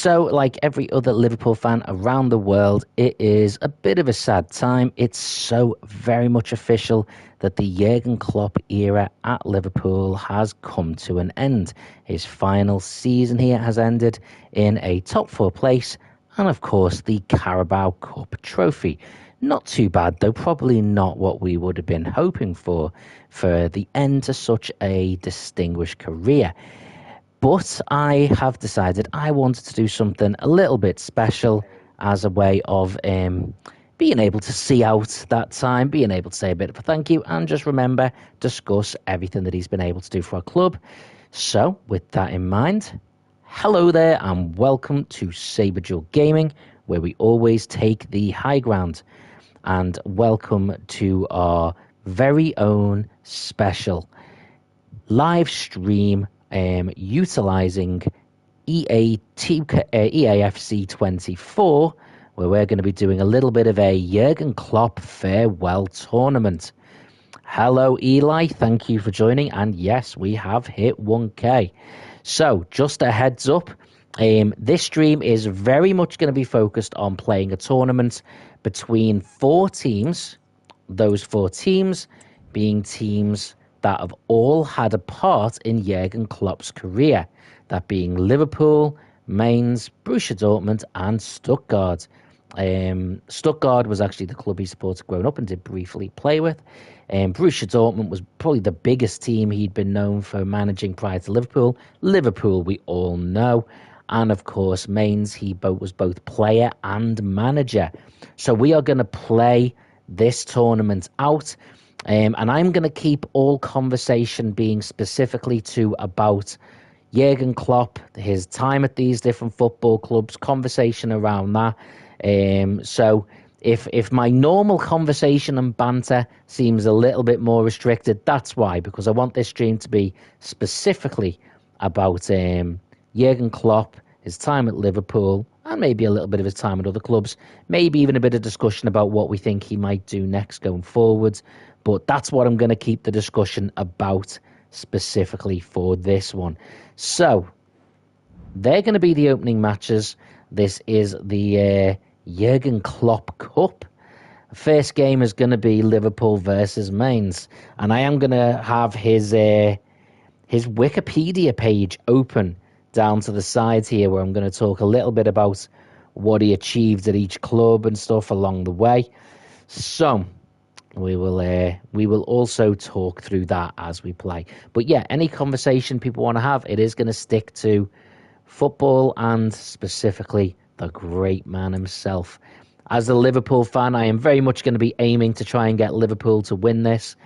So, like every other Liverpool fan around the world, it is a bit of a sad time. It's so very much official that the Jurgan Klopp era at Liverpool has come to an end. His final season here has ended in a top four place and, of course, the Carabao Cup trophy. Not too bad, though, probably not what we would have been hoping for the end to such a distinguished career. But I have decided I wanted to do something a little bit special as a way of being able to see out that time, being able to say a bit of a thank you, and just remember, discuss everything that he's been able to do for our club. So, with that in mind, hello there and welcome to SaberduelGaming, where we always take the high ground. And welcome to our very own special live stream utilising EAFC24, where we're going to be doing a little bit of a Jurgan Klopp farewell tournament. Hello, Eli. Thank you for joining. And yes, we have hit 1K. So just a heads up, this stream is very much going to be focused on playing a tournament between four teams, those four teams being teams that have all had a part in Jurgan Klopp's career, that being Liverpool, Mainz, Borussia Dortmund and Stuttgart. Stuttgart was actually the club he supported growing up and did briefly play with. Borussia Dortmund was probably the biggest team he'd been known for managing prior to Liverpool. Liverpool, we all know. And of course, Mainz, he was both player and manager. So we are going to play this tournament out. And I'm going to keep all conversation being specifically to about Jurgan Klopp, his time at these different football clubs, conversation around that. So if my normal conversation and banter seems a little bit more restricted, that's why, because I want this stream to be specifically about Jurgan Klopp, his time at Liverpool, and maybe a little bit of his time at other clubs, maybe even a bit of discussion about what we think he might do next going forwards. But that's what I'm going to keep the discussion about specifically for this one. So, they're going to be the opening matches. This is the Jurgan Klopp Cup. First game is going to be Liverpool versus Mainz. And I am going to have his Wikipedia page open down to the side here, where I'm going to talk a little bit about what he achieved at each club and stuff along the way. So we will also talk through that as we play. But yeah, any conversation people want to have, it is going to stick to football and specifically the great man himself. As a Liverpool fan, I am very much going to be aiming to try and get Liverpool to win this.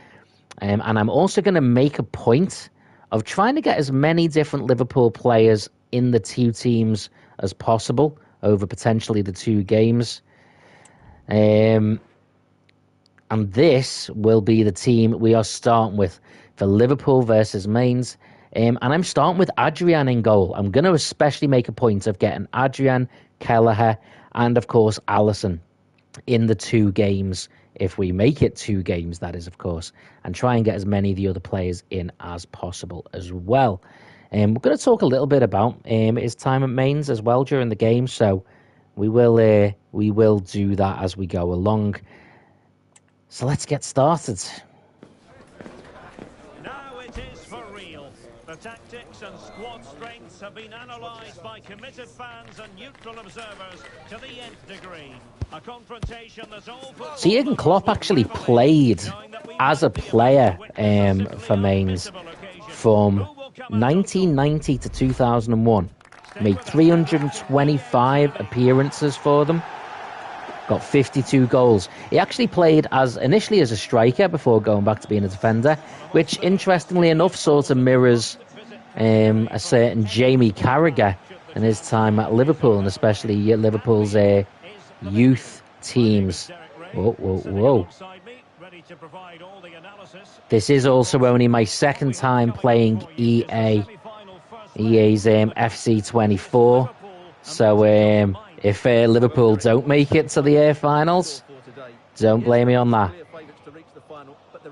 And I'm also going to make a point of trying to get as many different Liverpool players in the two teams as possible over potentially the two games. And this will be the team we are starting with for Liverpool versus Mainz. And I'm starting with Adrian in goal. I'm going to especially make a point of getting Adrian, Kelleher, and of course Alisson in the two games. If we make it two games, that is, of course, and try and get as many of the other players in as possible as well. We're going to talk a little bit about his time at Mainz as well during the game, so we will do that as we go along. So let's get started. Now it is for real. The tactics and squad strengths have been analysed by committed fans and neutral observers to the nth degree. A confrontation that's all put. So Jurgan Klopp actually played as a player for Mainz from 1990 to 2001. Made 325 appearances for them. Got 52 goals. He actually played initially as a striker before going back to being a defender, which interestingly enough sort of mirrors a certain Jamie Carragher in his time at Liverpool, and especially Liverpool's youth teams. Whoa. This is also only my second time playing EA's FC24. So if Liverpool don't make it to the finals, don't blame me on that.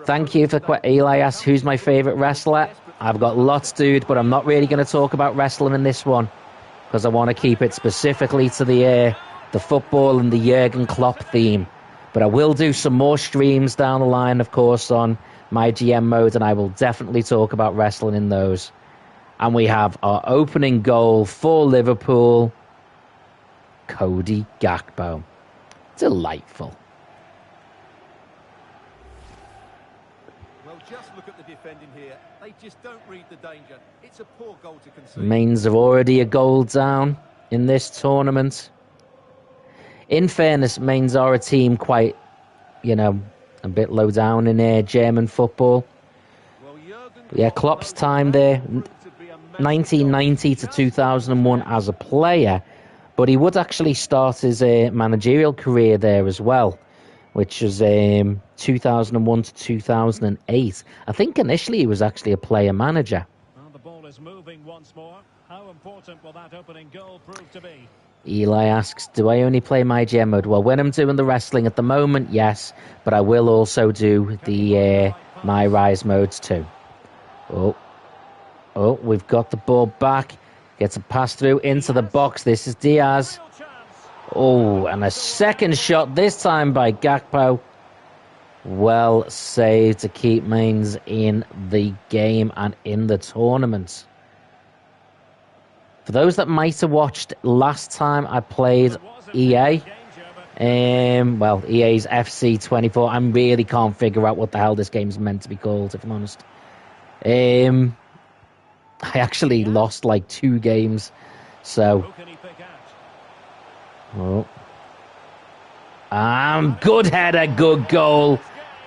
Thank you for Eli asks, who's my favourite wrestler? I've got lots, dude, but I'm not really going to talk about wrestling in this one. because I want to keep it specifically to the football and the Jurgan Klopp theme. But I will do some more streams down the line, of course, on my GM mode, and I will definitely talk about wrestling in those. And we have our opening goal for Liverpool, Cody Gakpo. Delightful. Well, just look at the defending here. They just don't read the danger. It's a poor goal to concede. Mainz are already a goal down in this tournament. In fairness, Mainz are a team quite, a bit low down in German football. But yeah, Klopp's time there, 1990 to 2001 as a player, but he would actually start his managerial career there as well, which was 2001 to 2008. I think initially he was actually a player manager. Well, the ball is moving once more. How important will that opening goal prove to be? Eli asks, do I only play my GM mode? Well, when I'm doing the wrestling at the moment, yes, but I will also do the my Rise modes too. Oh, we've got the ball back. Gets a pass through into the box. This is Diaz. Oh, and a second shot, this time by Gakpo. Well saved to keep Mainz in the game and in the tournament. For those that might have watched last time I played EA, EA's FC24, I really can't figure out what the hell this game's meant to be called, if I'm honest. I actually lost like 2 games, so... good header, good goal,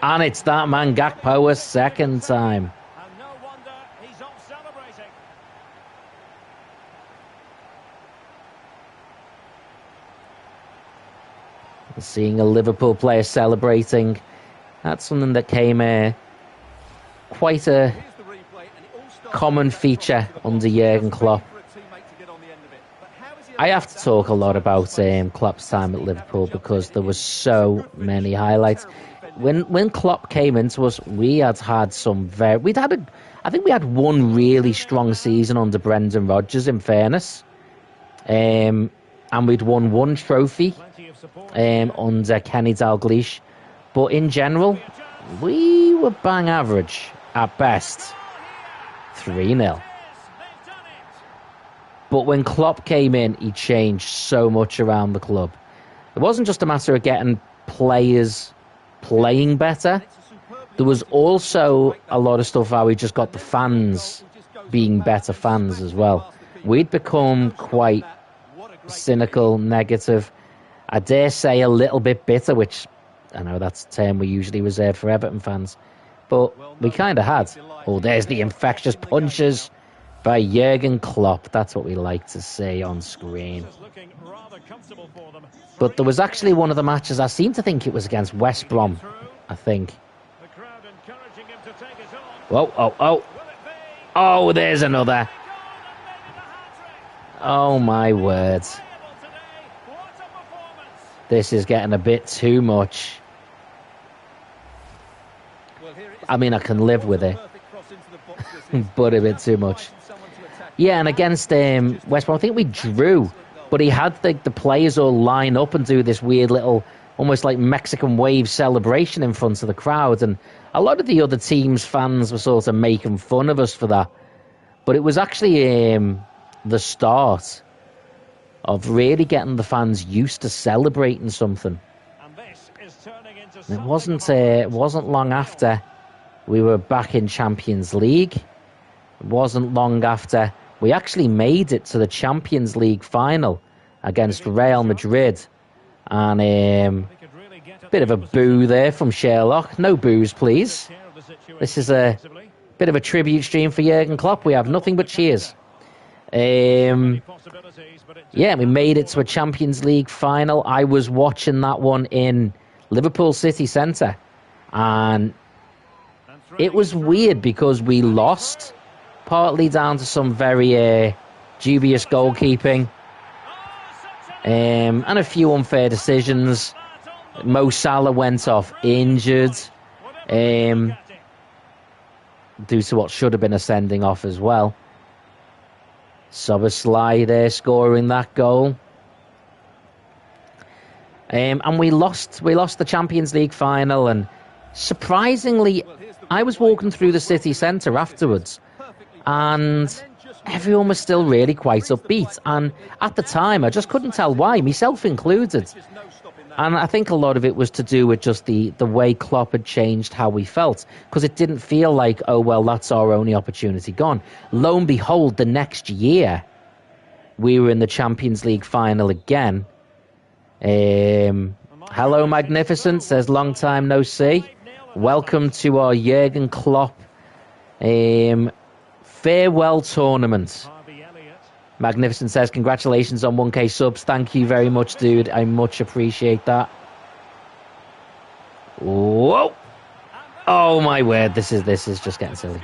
and it's that man Gakpo a second time. And no wonder he's off celebrating. Seeing a Liverpool player celebrating, that's something that came quite a common feature under Jurgen Klopp. I have to talk a lot about Klopp's time at Liverpool because there were so many highlights. When Klopp came into us, we had some I think we had one really strong season under Brendan Rodgers, in fairness. And we'd won 1 trophy under Kenny Dalglish. But in general, we were bang average at best. 3-0. But when Klopp came in, he changed so much around the club. It wasn't just a matter of getting players playing better. There was also a lot of stuff how he just got the fans being better fans as well. We'd become quite cynical, negative, I dare say a little bit bitter, which I know that's a term we usually reserve for Everton fans. But we kind of had. Oh, there's the infectious punches by Jurgen Klopp. That's what we like to see on screen. But there was actually one of the matches, I seem to think it was against West Brom, I think. Whoa. Oh, there's another. Oh, my word. This is getting a bit too much. I mean, I can live with it. But a bit too much. Yeah, and against West Brom, I think we drew. But he had the players all line up and do this weird little, almost like Mexican wave celebration in front of the crowd. And a lot of the other team's fans were sort of making fun of us for that. But it was actually the start of really getting the fans used to celebrating something. And it wasn't long after we were back in Champions League. It wasn't long after we actually made it to the Champions League final against Real Madrid. And a bit of a boo there from Sherlock. No boos, please. This is a bit of a tribute stream for Jurgen Klopp. We have nothing but cheers. Yeah, we made it to a Champions League final. I was watching that one in Liverpool City Centre. And it was weird because we lost, partly down to some very dubious goalkeeping and a few unfair decisions. Mo Salah went off injured due to what should have been a sending off as well. Szoboszlai there scoring that goal. And we lost the Champions League final, and surprisingly, I was walking through the city centre afterwards, and everyone was still really quite upbeat. And at the time, I just couldn't tell why, myself included. And I think a lot of it was to do with just the way Klopp had changed how we felt, because it didn't feel like, oh, well, that's our only opportunity gone. Lo and behold, the next year, we were in the Champions League final again. Hello, Magnificent, says long time no see. Welcome to our Jurgan Klopp farewell tournament. Magnificent says, congratulations on 1k subs. Thank you very much, dude. I much appreciate that. Whoa. Oh, my word. This is just getting silly.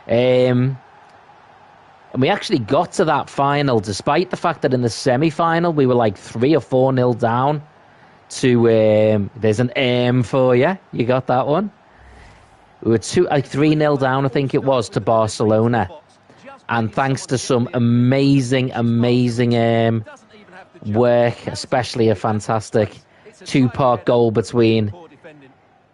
And we actually got to that final, despite the fact that in the semi-final, we were like 3 or 4-0 down to, there's an M for you. You got that one? We were 3-0 down, I think it was, to Barcelona. And thanks to some amazing work, especially a fantastic 2-part goal between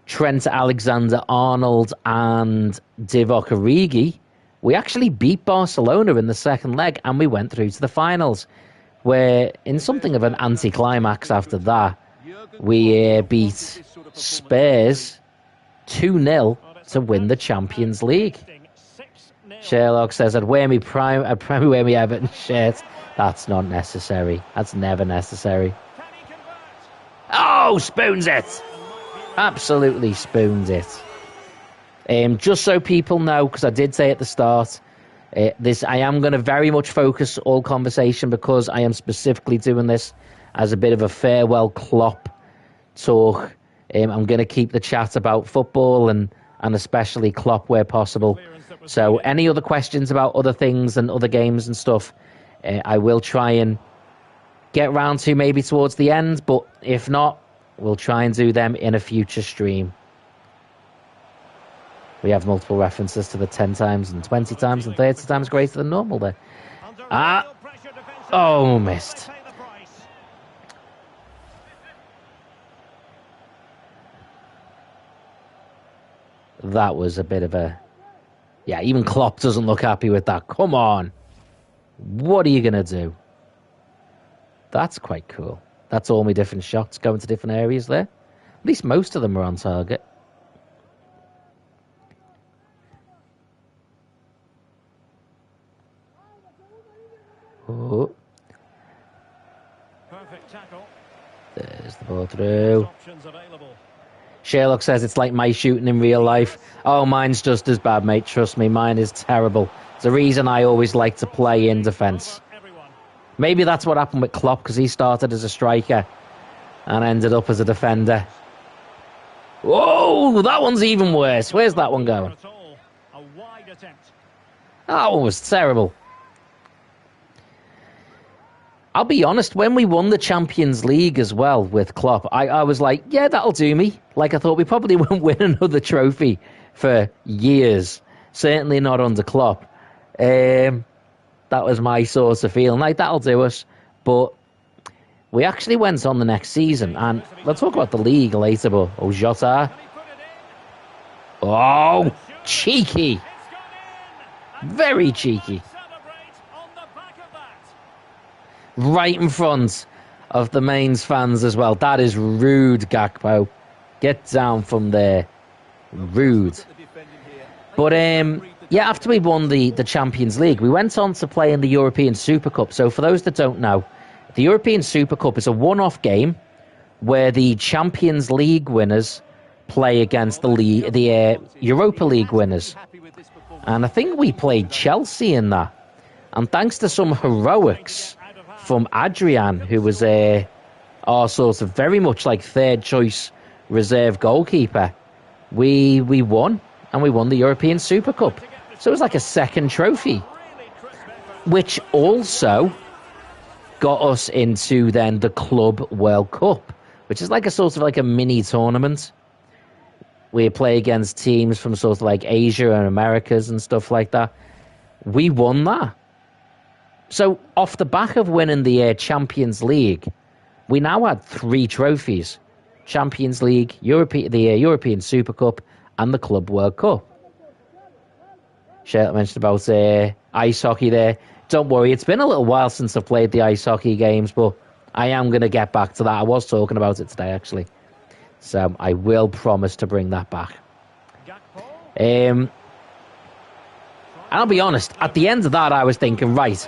Trent Alexander-Arnold and Divock Origi, we actually beat Barcelona in the second leg, and we went through to the finals, where in something of an anticlimax after that, we beat Spurs 2-0 to win the Champions League. Sherlock says, I'd probably wear me Everton shirt. That's not necessary. That's never necessary. Oh, spoons it! Absolutely spoons it. Just so people know, because I did say at the start, I am going to very much focus all conversation, because I am specifically doing this as a bit of a farewell Klopp talk. I'm going to keep the chat about football and especially Klopp where possible. So any other questions about other things and other games and stuff, I will try and get round to maybe towards the end, but if not, we'll try and do them in a future stream. We have multiple references to the 10 times and 20 times and 30 times greater than normal there. Oh, missed. That was a bit of a... Yeah, even Klopp doesn't look happy with that. Come on. What are you going to do? That's quite cool. That's all my different shots going to different areas there. At least most of them are on target. Oh. Perfect tackle. There's the ball through. Sherlock says it's like my shooting in real life. Oh, mine's just as bad, mate. Trust me, mine is terrible. It's the reason I always like to play in defence. Maybe that's what happened with Klopp, because he started as a striker and ended up as a defender. Whoa, that one's even worse. Where's that one going? That one was terrible. I'll be honest, when we won the Champions League as well with Klopp, I was like, yeah, that'll do me. Like, I thought we probably won't win another trophy for years. Certainly not under Klopp. That was my sort of feeling. Like, that'll do us. But we actually went on the next season, and we'll talk about the league later, but... Oh, Jota. Oh, cheeky. Very cheeky. Right in front of the Mainz fans as well. That is rude, Gakpo. Get down from there. Rude. But, yeah, after we won the Champions League, we went on to play in the European Super Cup. So for those that don't know, the European Super Cup is a one-off game where the Champions League winners play against the Europa League winners. And I think we played Chelsea in that. And thanks to some heroics from Adrian, who was our sort of very much like third choice reserve goalkeeper, we won, and we won the European Super Cup. So it was like a second trophy, which also got us into then the Club World Cup, which is like a sort of like a mini tournament. we play against teams from sort of like Asia and Americas and stuff like that. We won that. So off the back of winning the Champions League, we now had 3 trophies: Champions League, the European Super Cup, and the Club World Cup. Charlotte mentioned about ice hockey there. Don't worry, it's been a little while since I've played the ice hockey games, but I am going to get back to that. I was talking about it today, actually. So I will promise to bring that back. And I'll be honest, at the end of that, I was thinking, right,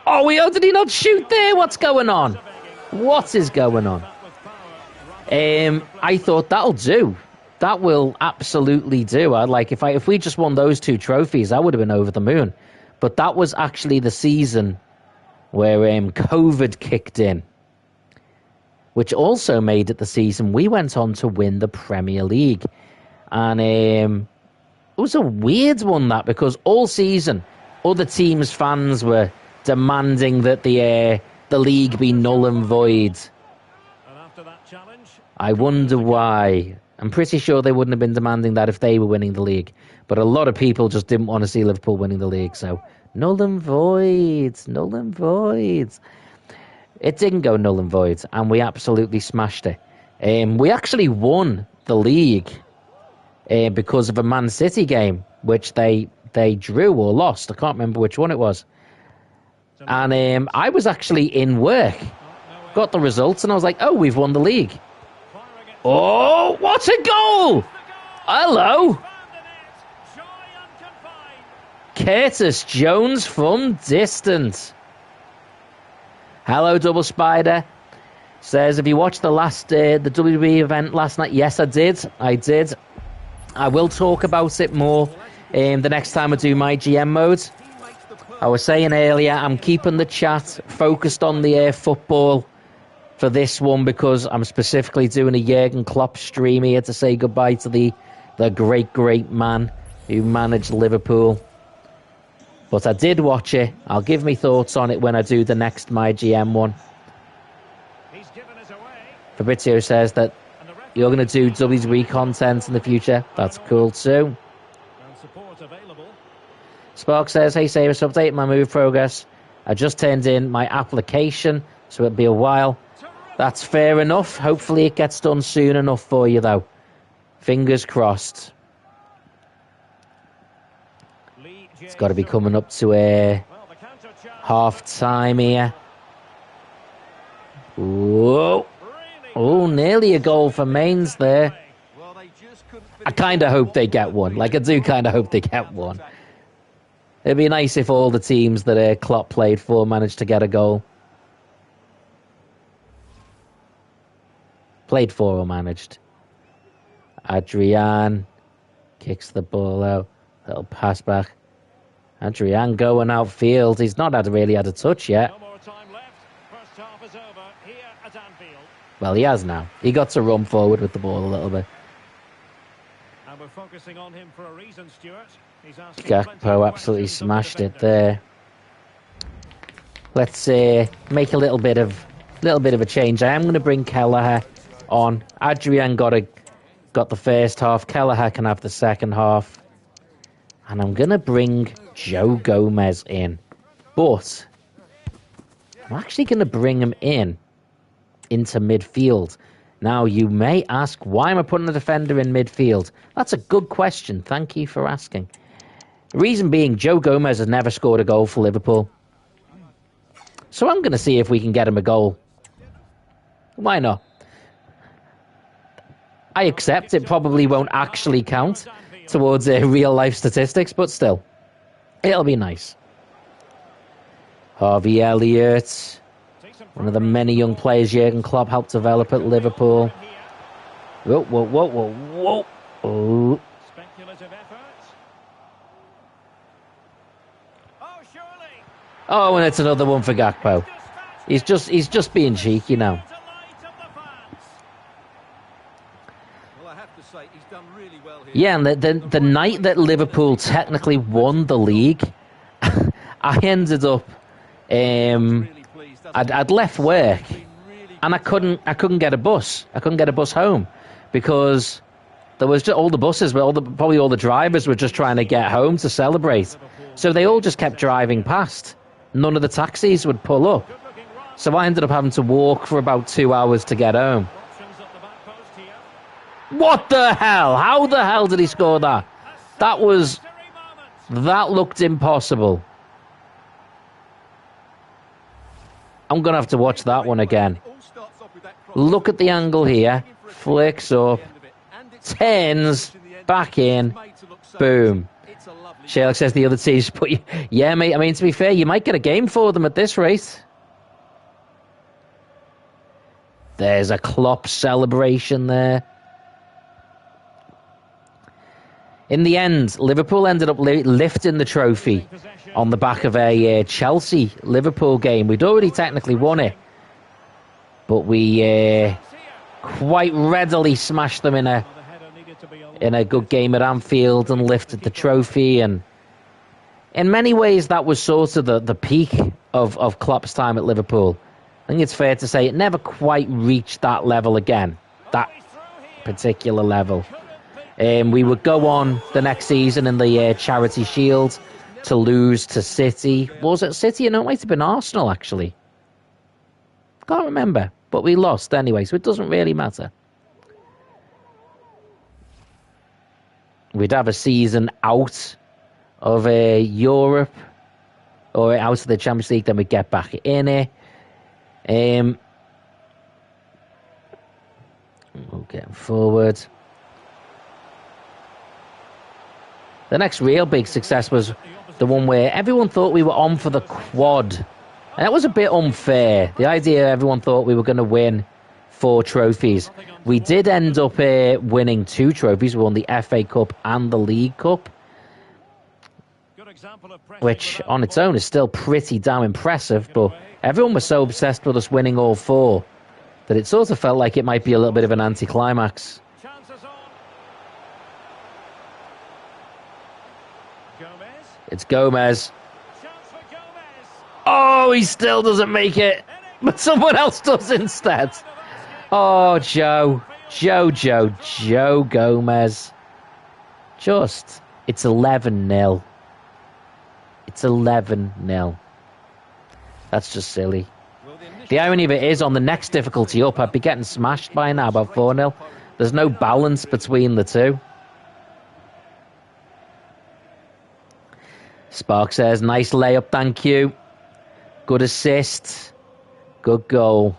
did he not shoot there? What's going on? What is going on? I thought that'll do. That will absolutely do. If we just won those 2 trophies, I would have been over the moon. But that was actually the season where COVID kicked in, which also made it the season we went on to win the Premier League. And it was a weird one, that, because all season, other teams' fans were demanding that the league be null and void. And after that challenge, I wonder why. I'm pretty sure they wouldn't have been demanding that if they were winning the league. But a lot of people just didn't want to see Liverpool winning the league. So, null and void. Null and void. It didn't go null and void, and we absolutely smashed it. We actually won the league because of a Man City game, which they drew or lost. I can't remember which one it was. And I was actually in work, got the results, and I was like, oh, we've won the league. Oh, what a goal! Hello! Curtis Jones from distance. Hello, Double Spider. Says, have you watched the WWE event last night? Yes, I did. I will talk about it more the next time I do my GM mode. I was saying earlier, I'm keeping the chat focused on the football for this one because I'm specifically doing a Jurgan Klopp stream here to say goodbye to the great man who managed Liverpool. But I did watch it. I'll give me thoughts on it when I do the next My GM one. Fabrizio says that you're going to do WWE content in the future. That's cool too. Spark says, hey Sabers, update my move progress. I just turned in my application, so it'll be a while. That's fair enough. Hopefully it gets done soon enough for you, though. Fingers crossed. It's got to be coming up to a half-time here. Whoa. Oh, nearly a goal for Mainz there. I kind of hope they get one. I do kind of hope they get one. It'd be nice if all the teams that Klopp played for managed to get a goal. Played for or managed. Adrian kicks the ball out. Little pass back. Adrian going outfield. He's not really had a touch yet. no more time left. First half is over here at Anfield. Well, he has now. He got to run forward with the ball a little bit. And we're focusing on him for a reason, Stuart. He's asking Gakpo absolutely smashed it there. Let's make a little bit of a change. I am going to bring Kelleher on. Adrian got the first half. Kelleher can have the second half. And I'm going to bring Joe Gomez in. But I'm actually going to bring him into midfield. Now, you may ask, why am I putting a defender in midfield? That's a good question. Thank you for asking. The reason being, Joe Gomez has never scored a goal for Liverpool. So I'm going to see if we can get him a goal. Why not? I accept it probably won't actually count towards real-life statistics, but still, it'll be nice. Harvey Elliott, one of the many young players Jurgen Klopp helped develop at Liverpool. Whoa, whoa, whoa, whoa, whoa. Oh. Speculative efforts. Oh, surely. Oh, and it's another one for Gakpo. He's just being cheeky now. Well, I have to say, he's done really well here. Yeah, and the night that Liverpool technically won the league, I ended up, I'd left work, and I couldn't get a bus. I couldn't get a bus home because there was just all the buses, but probably all the drivers were just trying to get home to celebrate. So they all just kept driving past. None of the taxis would pull up. So I ended up having to walk for about 2 hours to get home. What the hell? How the hell did he score that? That looked impossible. I'm going to have to watch that one again. Look at the angle here. Flicks up. Turns. Back in. Boom. Sherlock says the other teams put you... Yeah, mate. I mean, to be fair, you might get a game for them at this rate. There's a Klopp celebration there. In the end, Liverpool ended up lifting the trophy on the back of a Chelsea-Liverpool game. We'd already technically won it, but we quite readily smashed them in a good game at Anfield and lifted the trophy. And in many ways, that was sort of the peak of Klopp's time at Liverpool. I think it's fair to say it never quite reached that level again, that particular level. We would go on the next season in the Charity Shield to lose to City. Was it City? No, it might have been Arsenal, actually. Can't remember. But we lost anyway, so it doesn't really matter. We'd have a season out of Europe, or out of the Champions League, then we'd get back in it. We'll get forward. The next real big success was the one where everyone thought we were on for the quad. And that was a bit unfair. The idea everyone thought we were going to win 4 trophies. We did end up winning 2 trophies. We won the FA Cup and the League Cup, which on its own is still pretty damn impressive. But everyone was so obsessed with us winning all 4 that it sort of felt like it might be a little bit of an anticlimax. It's Gomez. Oh, he still doesn't make it. But someone else does instead. Oh, Joe Gomez. It's 11-0. It's 11-0. That's just silly. The irony of it is, on the next difficulty up, I'd be getting smashed by now, about 4-0. There's no balance between the two. Spark says, nice layup, thank you. Good assist. Good goal.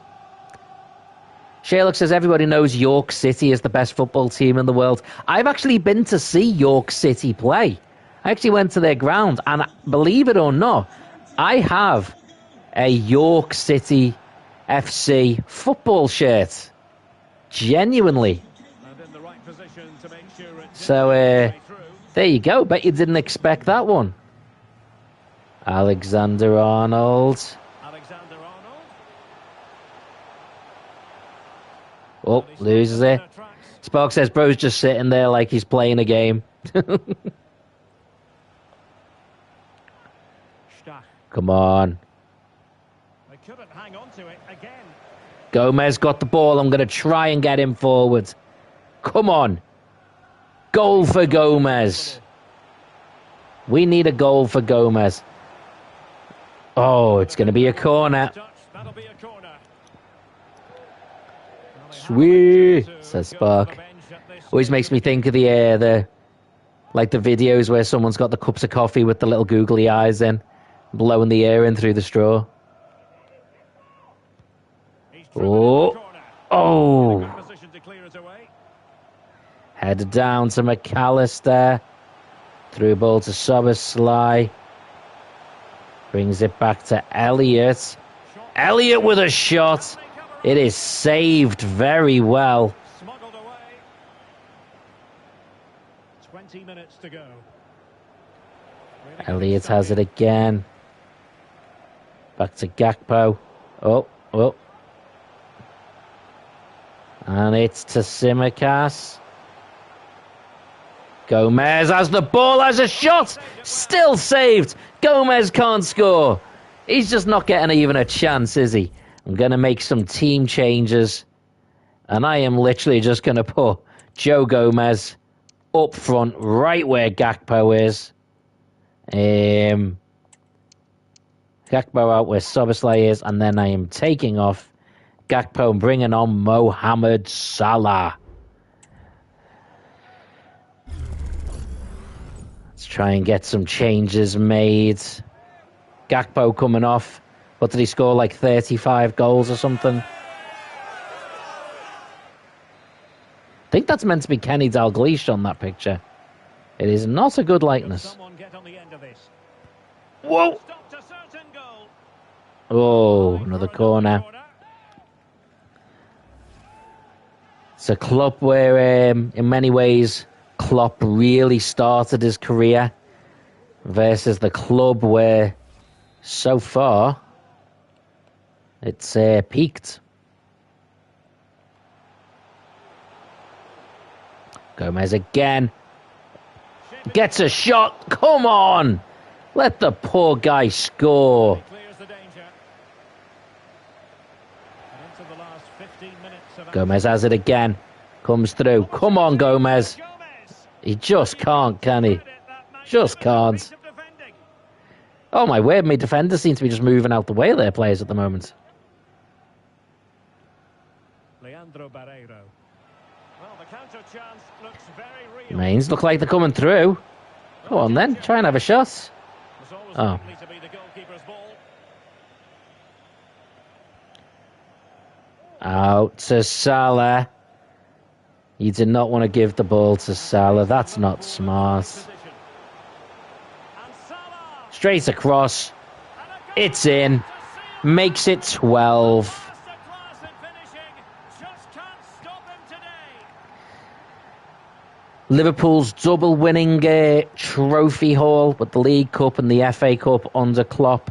Sherlock says, everybody knows York City is the best football team in the world. I've actually been to see York City play. I actually went to their ground, and believe it or not, I have a York City FC football shirt. Genuinely. So, there you go. Bet you didn't expect that one. Alexander-Arnold. Oh, loses it. Spark says, bro's just sitting there like he's playing a game. Come on. They couldn't hang on to it again. Gomez got the ball. I'm going to try and get him forward. Come on. Goal for Gomez. We need a goal for Gomez. Oh, it's going to be a corner. Sweet, says Spark. Always makes me think of the videos where someone's got the cups of coffee with the little googly eyes in, blowing the air in through the straw. Oh. Headed down to McAllister. Through ball to Soberslai. Brings it back to Elliott. Elliott with a shot. It is saved very well. 20 minutes to go. Elliott has it again. Back to Gakpo. Oh. And it's to Tsimikas. Gomez has the ball, has a shot. Still saved. Gomez can't score. He's just not getting even a chance, is he? I'm going to make some team changes. And I am literally just going to put Joe Gomez up front, right where Gakpo is. Gakpo out where Szoboszlai is, and then I am taking off Gakpo and bringing on Mohamed Salah. Let's try and get some changes made. Gakpo coming off. What did he score, like 35 goals or something? I think that's meant to be Kenny Dalglish on that picture. It is not a good likeness. Whoa! Oh, another corner. It's a club where, in many ways, Klopp really started his career versus the club where, so far, it's peaked. Gomez again. Gets a shot. Come on! Let the poor guy score. Gomez has it again. Comes through. Come on, Gomez. He just can't, can he? Just can't. Oh my word, my defenders seem to be just moving out the way of their players at the moment. Mains look like they're coming through. Come on then, try and have a shot. Oh. Out to Salah. You did not want to give the ball to Salah. That's not smart. Straight across. It's in. Makes it 12. Liverpool's double winning trophy haul with the League Cup and the FA Cup under Klopp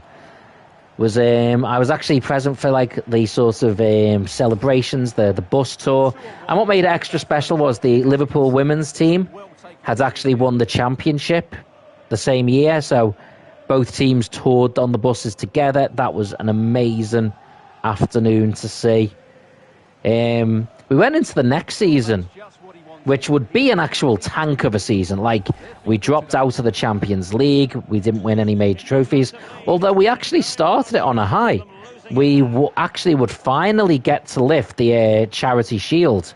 was I was actually present for like the sort of celebrations, the bus tour, and what made it extra special was the Liverpool women's team had actually won the championship the same year, so both teams toured on the buses together. That was an amazing afternoon to see. We went into the next season, which would be an actual tank of a season. Like, we dropped out of the Champions League. We didn't win any major trophies. Although we actually started it on a high. We actually would finally get to lift the Charity Shield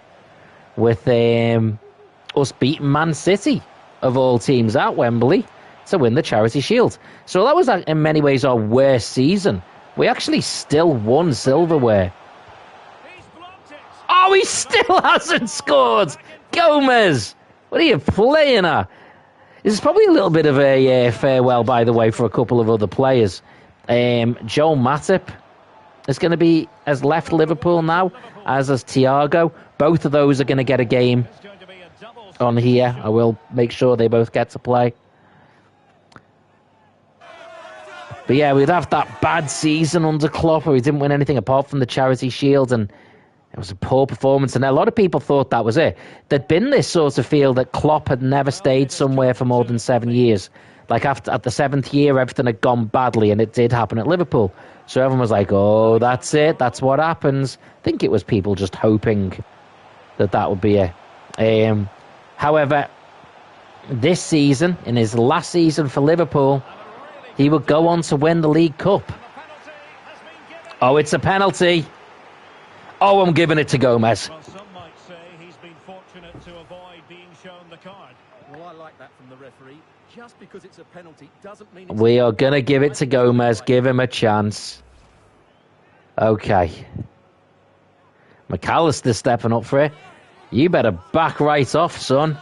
with us beating Man City, of all teams, at Wembley to win the Charity Shield. So that was, in many ways, our worst season. We actually still won silverware. Oh, he still hasn't scored! Gomez! What are you playing at? This is probably a little bit of a farewell, by the way, for a couple of other players. Joel Matip has left Liverpool now, as has Thiago. Both of those are going to get a game on here. I will make sure they both get to play. But yeah, we'd have that bad season under Klopp where we didn't win anything apart from the Charity Shield, and it was a poor performance, and a lot of people thought that was it. There'd been this sort of feel that Klopp had never stayed somewhere for more than 7 years. Like, at the 7th year, everything had gone badly, and it did happen at Liverpool. So everyone was like, oh, that's it, that's what happens. I think it was people just hoping that would be it. However, this season, in his last season for Liverpool, he would go on to win the League Cup. Oh, it's a penalty. Oh, I'm giving it to Gomez. Well, some might say he's been fortunate to avoid being shown the card. Well, I like that from the referee. Just because it's a penalty doesn't mean we are going to give it to Gomez. Give him a chance. Okay. McAllister stepping up for it. You better back right off, son.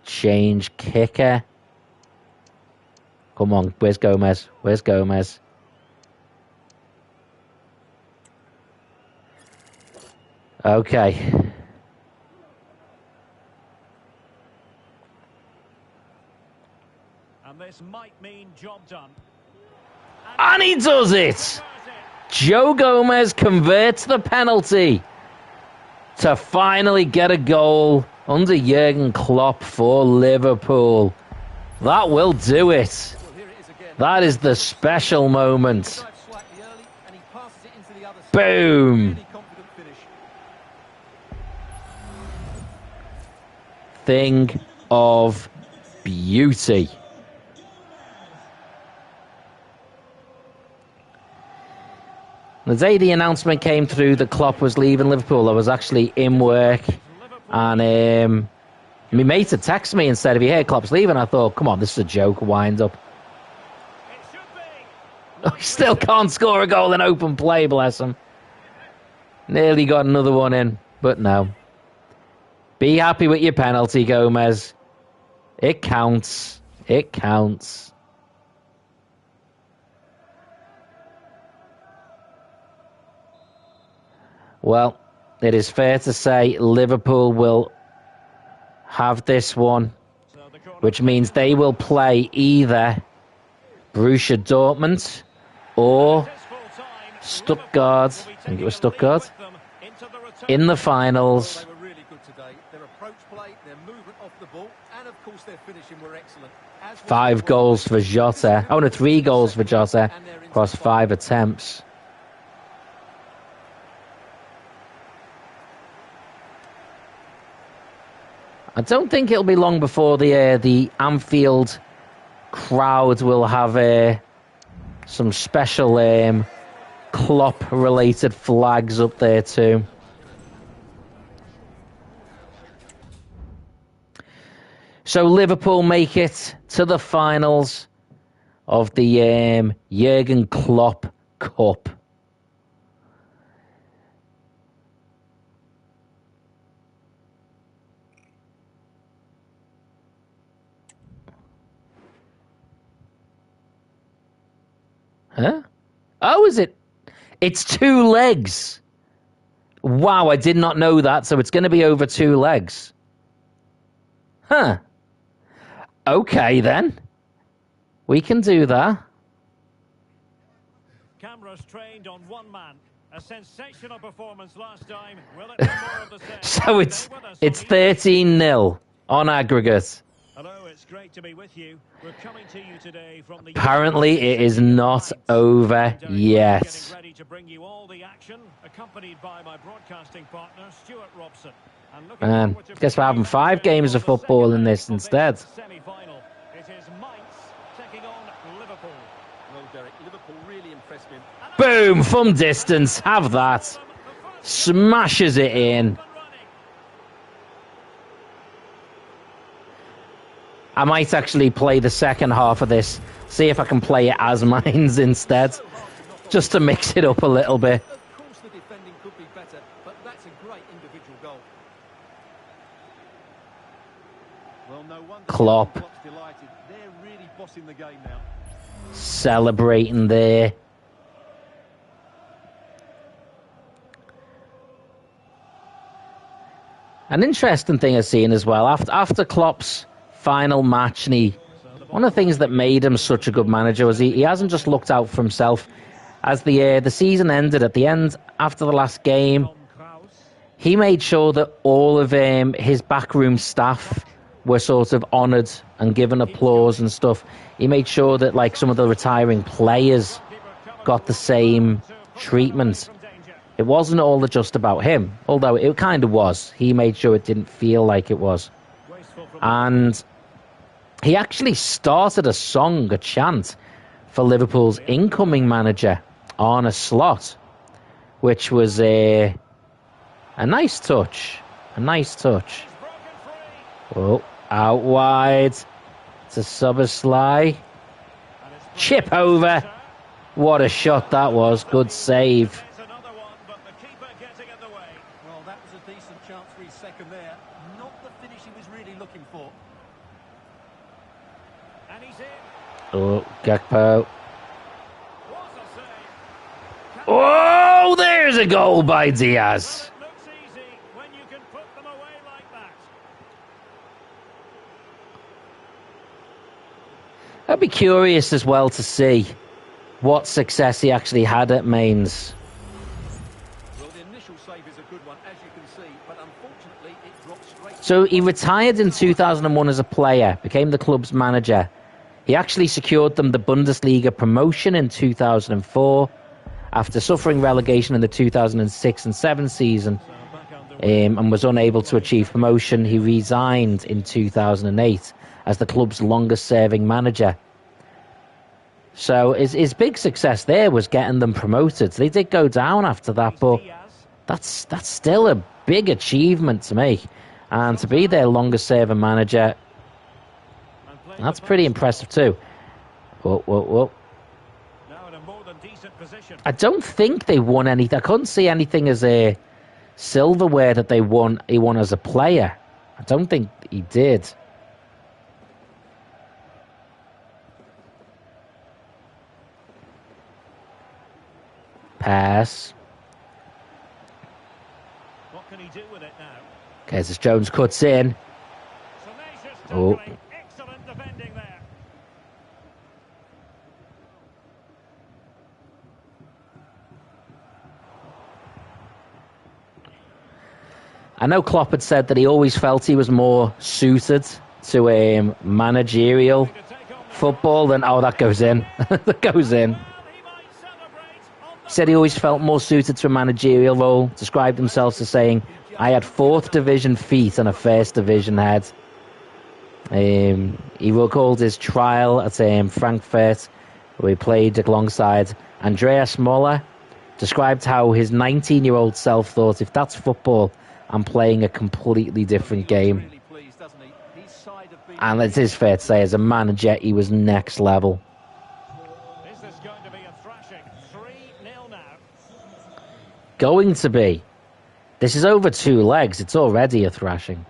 Change kicker. Come on, where's Gomez? Where's Gomez? Okay. And this might mean job done. And he does it! Joe Gomez converts the penalty to finally get a goal under Jurgan Klopp for Liverpool. That will do it. That is the special moment. Boom. Really confident finish. Thing of beauty. The day the announcement came through that Klopp was leaving Liverpool, I was actually in work, and my mate had texted me and said, "Have you heard Klopp's leaving?" I thought, come on, this is a joke, wind up. He still can't score a goal in open play, bless him. Nearly got another one in, but no. Be happy with your penalty, Gomez. It counts. It counts. Well, it is fair to say Liverpool will have this one, which means they will play either Borussia Dortmund or Stuttgart, I think it was Stuttgart, in the finals. They were really good today. Their approach play, their movement off the ball, and of course their finishing were excellent. 5 goals for Jota. Oh no, 3 goals for Jota across 5 attempts. I don't think it'll be long before the Anfield crowd will have some special Klopp-related flags up there too. So Liverpool make it to the finals of the Jurgan Klopp Cup. Huh? Oh, is it? It's 2 legs. Wow, I did not know that. So it's going to be over 2 legs. Huh. Okay, then. We can do that. Cameras trained on one man. A sensational performance last time. Will it be more of the same? So it's 13-0 on aggregate. Hello, it's great to be with you. We're coming to you today from the Apparently, it is not over yet. Getting ready to bring you all the action, accompanied by my broadcasting partner, Stuart Robson. And Guess we're having 5 games of football in this instead. Semi-final. It is Mainz taking on Liverpool. Well, Derek, Liverpool really impressed me. Boom, from distance, have that. Smashes it in. I might actually play the second half of this, see if I can play it as Mainz instead, just to mix it up a little bit. Of course the defending could be better, but that's a great individual goal. Well, no wonder Klopp delighted. They're really bossing the game now. celebrating there. An interesting thing I've seen as well, after Klopp's final match, and one of the things that made him such a good manager was he hasn't just looked out for himself. As the season ended, at the end, after the last game, he made sure that all of his backroom staff were sort of honoured and given applause and stuff. He made sure that like some of the retiring players got the same treatment. It wasn't all just about him, although it kind of was. He made sure it didn't feel like it was. And he actually started a song, a chant, for Liverpool's incoming manager, Arne Slot, which was a nice touch. A nice touch. Oh, out wide to Szoboszlai. Chip over. What a shot that was. Good save. Well, that was a decent chance for his second there. Not the finish he was really looking for. And he's in. Oh, Gakpo. Oh, there's a goal by Diaz. It looks easy when you can put them away like that. I'd be curious as well to see what success he actually had at Mainz. Well, the initial save is a good one, as you can see, but unfortunately it dropped straight. So he retired in 2001 as a player, became the club's manager. He actually secured them the Bundesliga promotion in 2004, After suffering relegation in the 2006 and 7 season and was unable to achieve promotion, he resigned in 2008 as the club's longest-serving manager. So his big success there was getting them promoted. They did go down after that, but that's still a big achievement to make. And to be their longest-serving manager, that's pretty impressive too. Whoa. I don't think they won anything. I couldn't see anything as a silverware that he won as a player. I don't think he did. Pass. What can he do with it now? Okay, as Jones cuts in. Oh. Excellent defending there. I know Klopp had said that he always felt he was more suited to managerial football than... Oh, that goes in. That goes in. He said he always felt more suited to a managerial role, described himself as saying, I had 4th division feet and a 1st division head. He recalled his trial at Frankfurt, where he played alongside Andreas Muller, described how his 19-year-old self thought, if that's football, I'm playing a completely different game. And it is fair to say, as a manager, he was next level. Is this going to be a thrashing? 3-0 now. Going to be. This is over 2 legs. It's already a thrashing.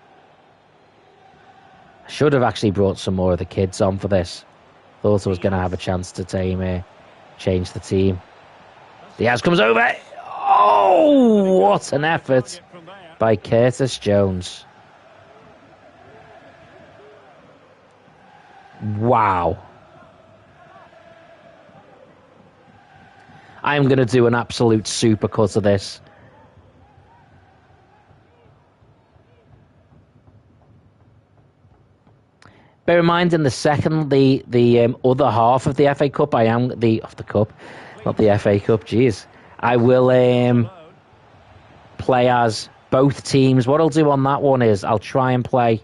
I should have actually brought some more of the kids on for this. Thought I was going to have a chance to change the team. Diaz comes over. Oh, what an effort by Curtis Jones. Wow. I'm going to do an absolute supercut of this. Bear in mind, in the second, the other half of the FA Cup, I will, play as both teams. What I'll do on that one is I'll try and play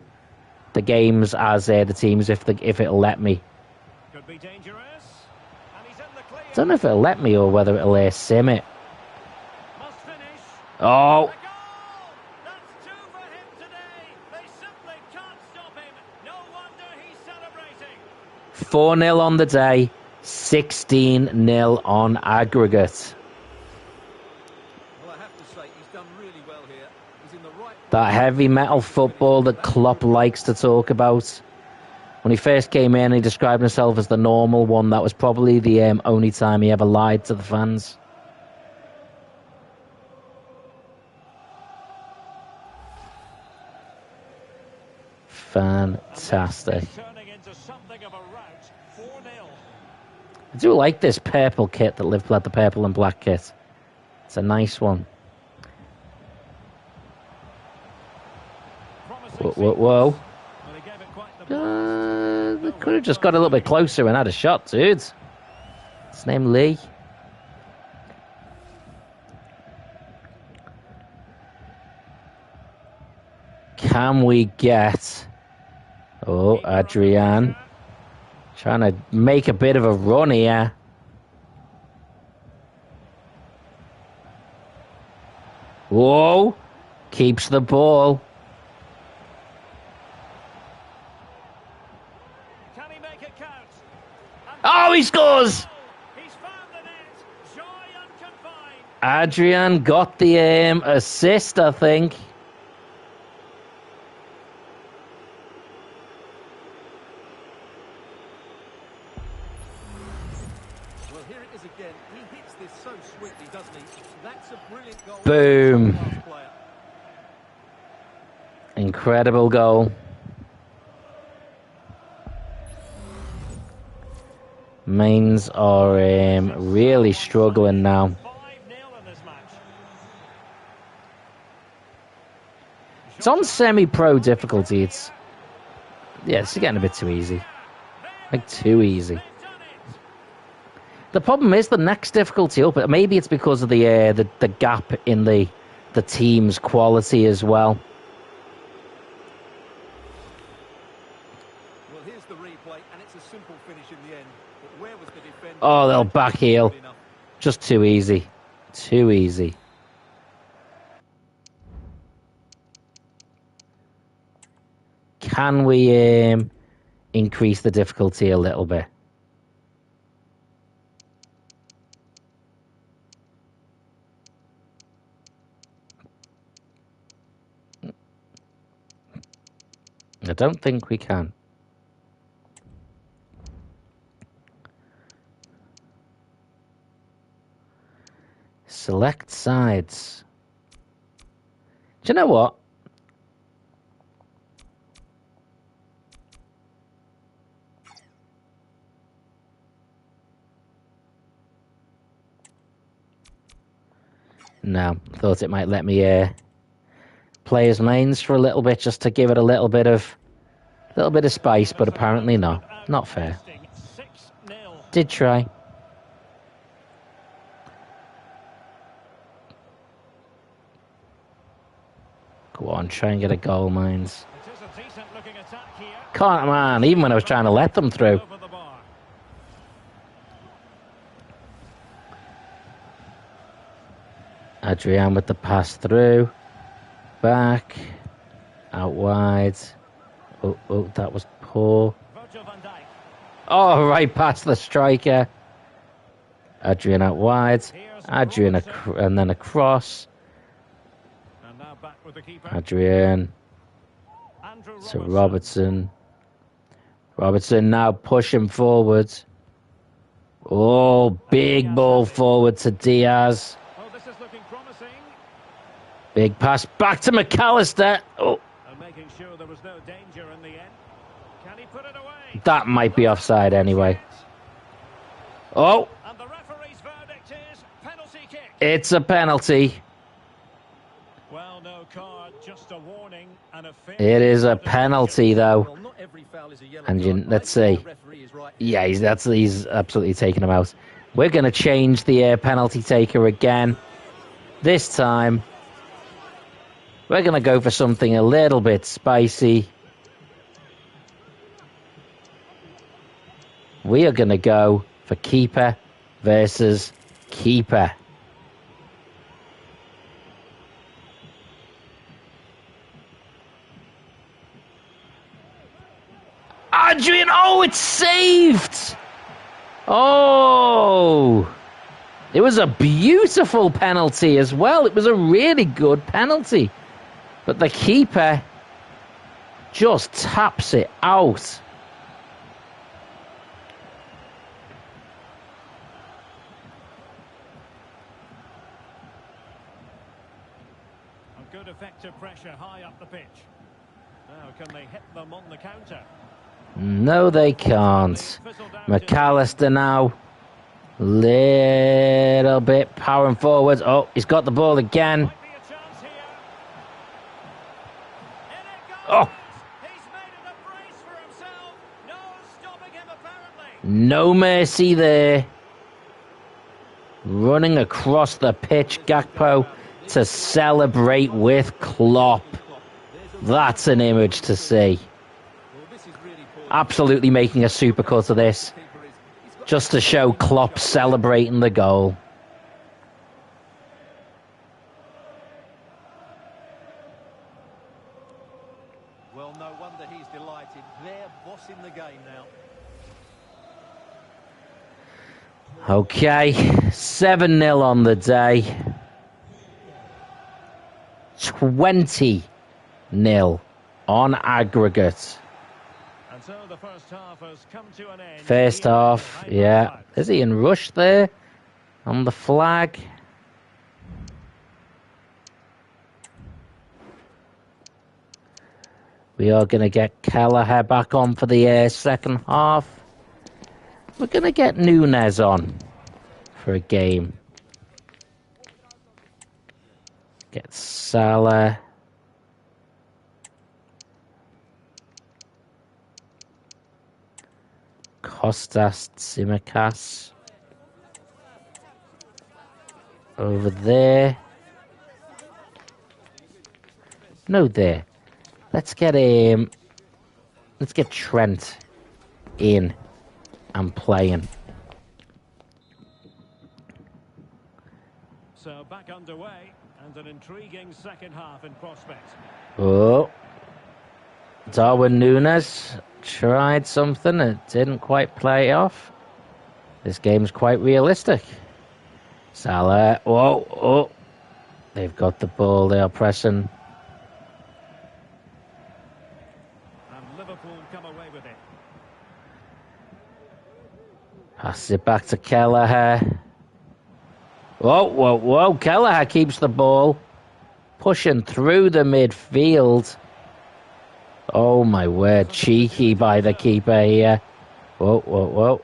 the games as the teams if it'll let me. Could be dangerous. And he's in the clear. I don't know if it'll let me or whether it'll sim it. Must finish. Oh. A goal! That's 2 for him today. They simply can't stop him. No wonder he's celebrating. 4-0 on the day, 16-0 on aggregate. Well, I have to say, he's done really well here. He's in the right... That heavy metal football that Klopp likes to talk about. When he first came in, he described himself as the normal one. That was probably the only time he ever lied to the fans. Fantastic. Turning into something of a rout. 4-0. I do like this purple kit that Liverpool had, the purple and black kit. It's a nice one. Whoa. They could have just got a little bit closer and had a shot, dude. His name Lee. Can we get... Oh, Adrian. Trying to make a bit of a run here. Whoa. Keeps the ball. Can he make it count? Oh, he scores! He's found the net. Joy unconfined. Adrian got the assist, I think. Well, here it is again. He hits this so sweetly, doesn't he? That's a brilliant goal. Boom. Incredible goal. Mainz are really struggling now. 5-0 in this match. It's on semi-pro difficulty. It's getting a bit too easy. Like too easy. The problem is the next difficulty up. Maybe it's because of the gap in the team's quality as well. Well, here's the replay, and it's a simple finish in the end. But where was the defender? Oh, they'll back heel. Just too easy. Too easy. Can we increase the difficulty a little bit? I don't think we can. Select sides. Do you know what? No, thought it might let me play as mains for a little bit, just to give it a little bit of spice, but apparently not. Not fair. Did try. Go on, try and get a goal, Mines. Can't, man, even when I was trying to let them through. Adrian with the pass through. Back. Out wide. Oh, that was poor. Oh, right past the striker. Adrian out wide. Adrian and then across. Adrian to Robertson. Robertson now pushing forward. Oh, big ball forward to Diaz. Big pass back to McAllister. Oh. Making sure there was no danger in the end. Can he put it away? That might be offside anyway. Oh. And the referee's verdict is penalty kick. It's a penalty. Well, no card, just a warning and a fair. It is a penalty though. Well, not every foul is a yellow card. Let's see. Yeah, he's absolutely taking him out. We're going to change the penalty taker again. This time we're going to go for something a little bit spicy. We are going to go for keeper versus keeper. Adrian, oh, it's saved! Oh! It was a beautiful penalty as well. It was a really good penalty. But the keeper just taps it out. A good effective pressure high up the pitch. Now can they hit them on the counter? No, they can't. McAllister now. Little bit powering forwards. Oh, he's got the ball again. Oh. No mercy there. Running across the pitch, Gakpo to celebrate with Klopp. That's an image to see. Absolutely making a supercut of this. Just to show Klopp celebrating the goal. Well, no wonder he's delighted. They're bossing the game now. Okay, 7-0 on the day. 20-0 on aggregate. And so the first half has come to an end. First half, yeah. Is he in rush there? On the flag. We are going to get Kelleher back on for the second half. We're going to get Nunes on for a game. Get Salah. Kostas Tsimikas. Over there. No, there. Let's get Trent in and playing. So back underway, and an intriguing second half in prospect. Oh. Darwin Núñez tried something. It didn't quite play off. This game's quite realistic. Salah. Whoa. Oh. They've got the ball. They are pressing. And Liverpool come away with it. Passes it back to Kelleher. Whoa. Kelleher keeps the ball. Pushing through the midfield. Oh, my word. Cheeky by the keeper here. Whoa.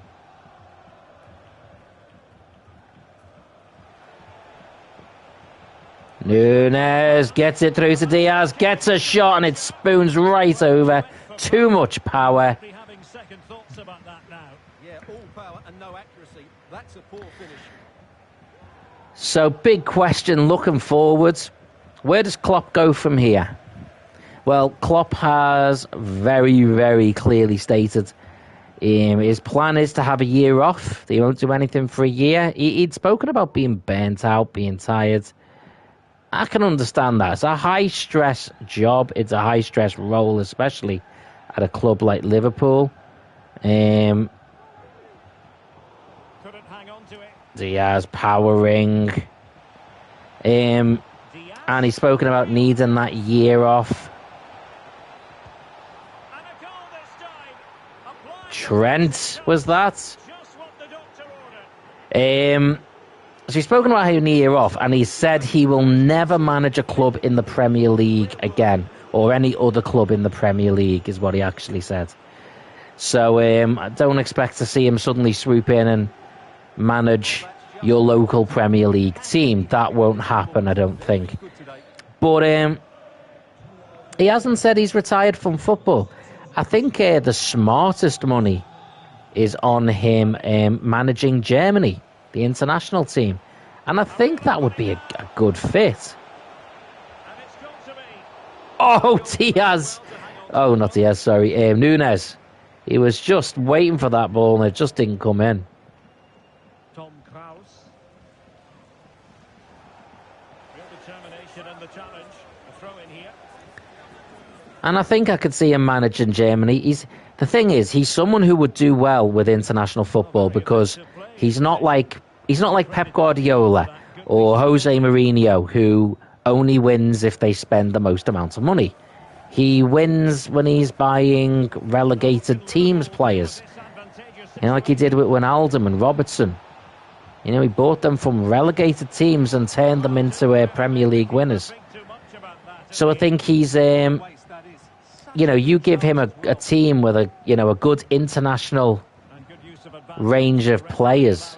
Núñez gets it through to Diaz. Gets a shot and it spoons right over. Too much power. Having second thoughts about that now. Yeah, all power and no accuracy. That's a poor finish. So, big question looking forwards. Where does Klopp go from here? Well, Klopp has very, very clearly stated his plan is to have a year off. He won't do anything for a year. He'd spoken about being burnt out, being tired. I can understand that. It's a high-stress job. It's a high-stress role, especially at a club like Liverpool. Couldn't hang on to it. Diaz powering. And he's spoken about needing that year off. And a goal this time. Applied. Trent was that. Just what the doctor ordered. So he's spoken about having a year off, and he said he will never manage a club in the Premier League again, or any other club in the Premier League, is what he actually said. So I don't expect to see him suddenly swoop in and manage your local Premier League team. That won't happen, I don't think. But he hasn't said he's retired from football. I think the smartest money is on him managing Germany, the international team. And I think that would be a good fit. And it's got to be. Oh, Diaz. Oh, not Diaz, sorry. Núñez. He was just waiting for that ball and it just didn't come in. Tom Kraus. Real determination and the challenge. A throw in here. And I think I could see him managing Germany. The thing is, he's someone who would do well with international football because he's not like Pep Guardiola or Jose Mourinho, who only wins if they spend the most amount of money. He wins when he's buying relegated teams players. Like he did with Wijnaldum and Robertson. He bought them from relegated teams and turned them into Premier League winners. So I think he's, you give him a team with a good international range of players.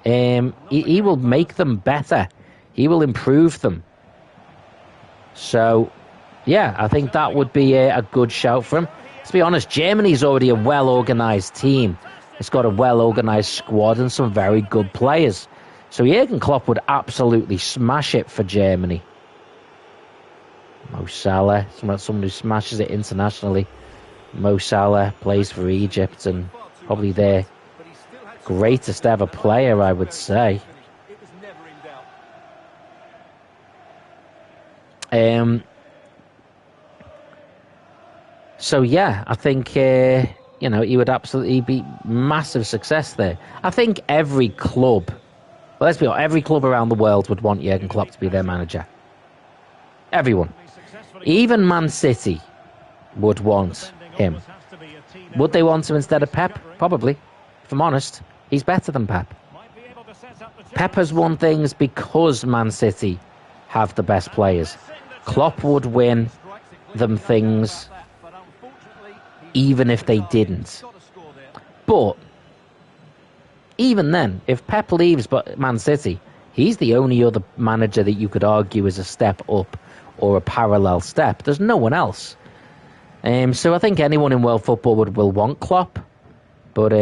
He will make them better. He will improve them. So, yeah, I think that would be a good shout for him. To be honest, Germany's already a well-organised team. It's got a well-organised squad and some very good players. So Jurgan Klopp would absolutely smash it for Germany. Mo Salah, someone who smashes it internationally. Mo Salah plays for Egypt and probably their greatest ever player, I would say. It was never in doubt. So yeah, I think he would absolutely be massive success there. I think every club, well, let's be honest, every club around the world would want Jurgan Klopp to be their manager. Everyone, even Man City, would want him. Would they want him instead of Pep? Probably. If I'm honest, he's better than Pep. Pep has won things because Man City have the best players. Klopp would win them things even if they didn't. But even then, if Pep leaves Man City, he's the only other manager that you could argue is a step up or a parallel step. There's no one else. So I think anyone in world football will want Klopp. But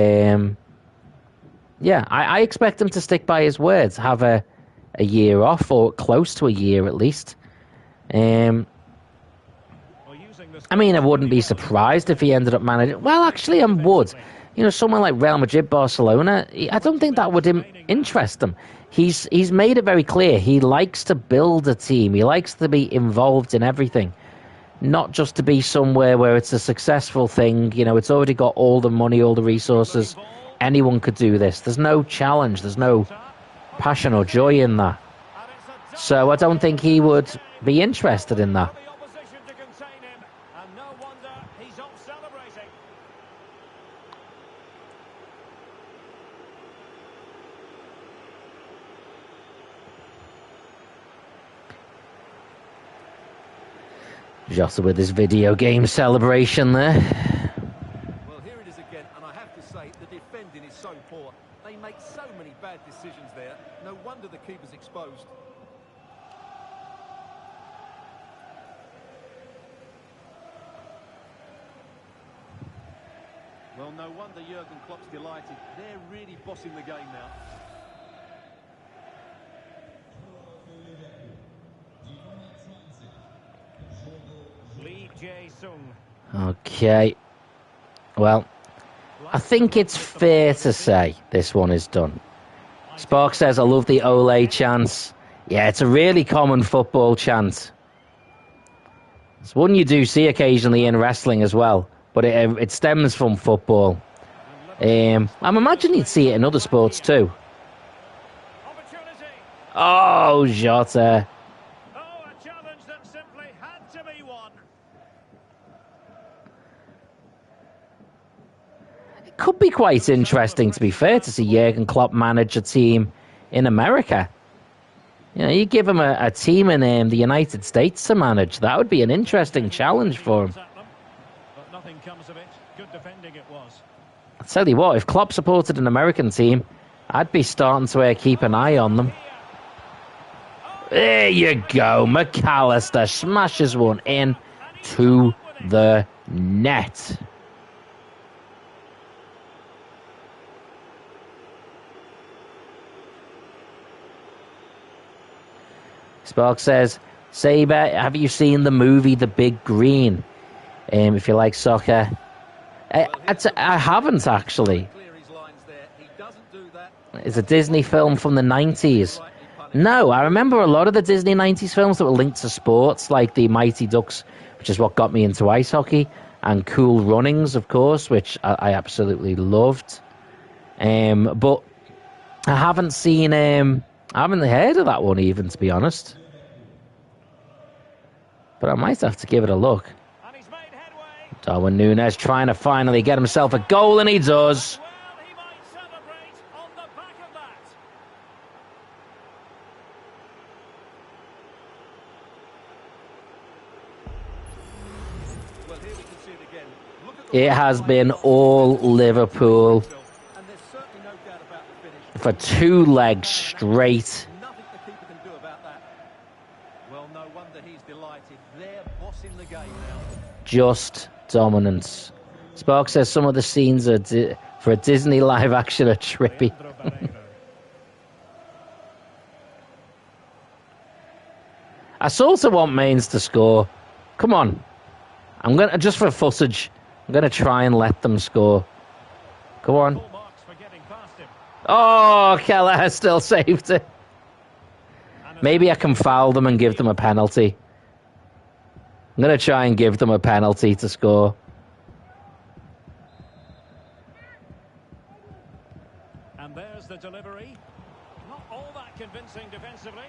yeah, I expect him to stick by his words. Have a a year off, or close to a year at least. I mean, I wouldn't be surprised if he ended up managing. Well, actually, I would. You know, someone like Real Madrid, Barcelona, I don't think that would interest him. He's made it very clear he likes to build a team. He likes to be involved in everything, not just to be somewhere where it's a successful thing. You know, it's already got all the money, all the resources. Anyone could do this. There's no challenge. There's no passion or joy in that. So I don't think he would be interested in that. Jota with his video game celebration there. Well, here it is again, and I have to say, the defending is so poor. They make so many bad decisions there. No wonder the keeper's exposed. Well, no wonder Jurgan Klopp's delighted. They're really bossing the game now. Okay. Well, I think it's fair to say this one is done. Spark says, I love the Ole chant. Yeah, it's a really common football chant. It's one you do see occasionally in wrestling as well, but it stems from football. I'm imagining you'd see it in other sports too. Oh, Jota. Could be quite interesting, to be fair, to see Jurgen Klopp manage a team in America. You know, you give him a team in the United States to manage. That would be an interesting challenge for him. But nothing comes of it. Good defending it was. I'll tell you what, if Klopp supported an American team, I'd be starting to keep an eye on them. There you go. McAllister smashes one in to the net. Spark says, Saber, have you seen the movie The Big Green? If you like soccer. I haven't, actually. It's a Disney film from the 90s. No, I remember a lot of the Disney 90s films that were linked to sports, like the Mighty Ducks, which is what got me into ice hockey, and Cool Runnings, of course, which I absolutely loved. But I haven't seen... I haven't heard of that one even, to be honest. But I might have to give it a look. Darwin Núñez trying to finally get himself a goal, and he does. Well, he might celebrate on the back of that. Well, here we can see it again. Look at the It has been all Liverpool and there's certainly no doubt about the finish. for 2 legs straight. Nothing the keeper can do about that. Well, no wonder he's delighted. They're bossing the game now. Just dominance. Spark says some of the scenes are for a Disney live action are trippy. I sort of want Mainz to score. Come on. I'm gonna, just for footage, I'm gonna try and let them score. Go on. Oh, Kelleher still saved it. Maybe I can foul them and give them a penalty. I'm going to try and give them a penalty to score. And there's the delivery. Not all that convincing defensively.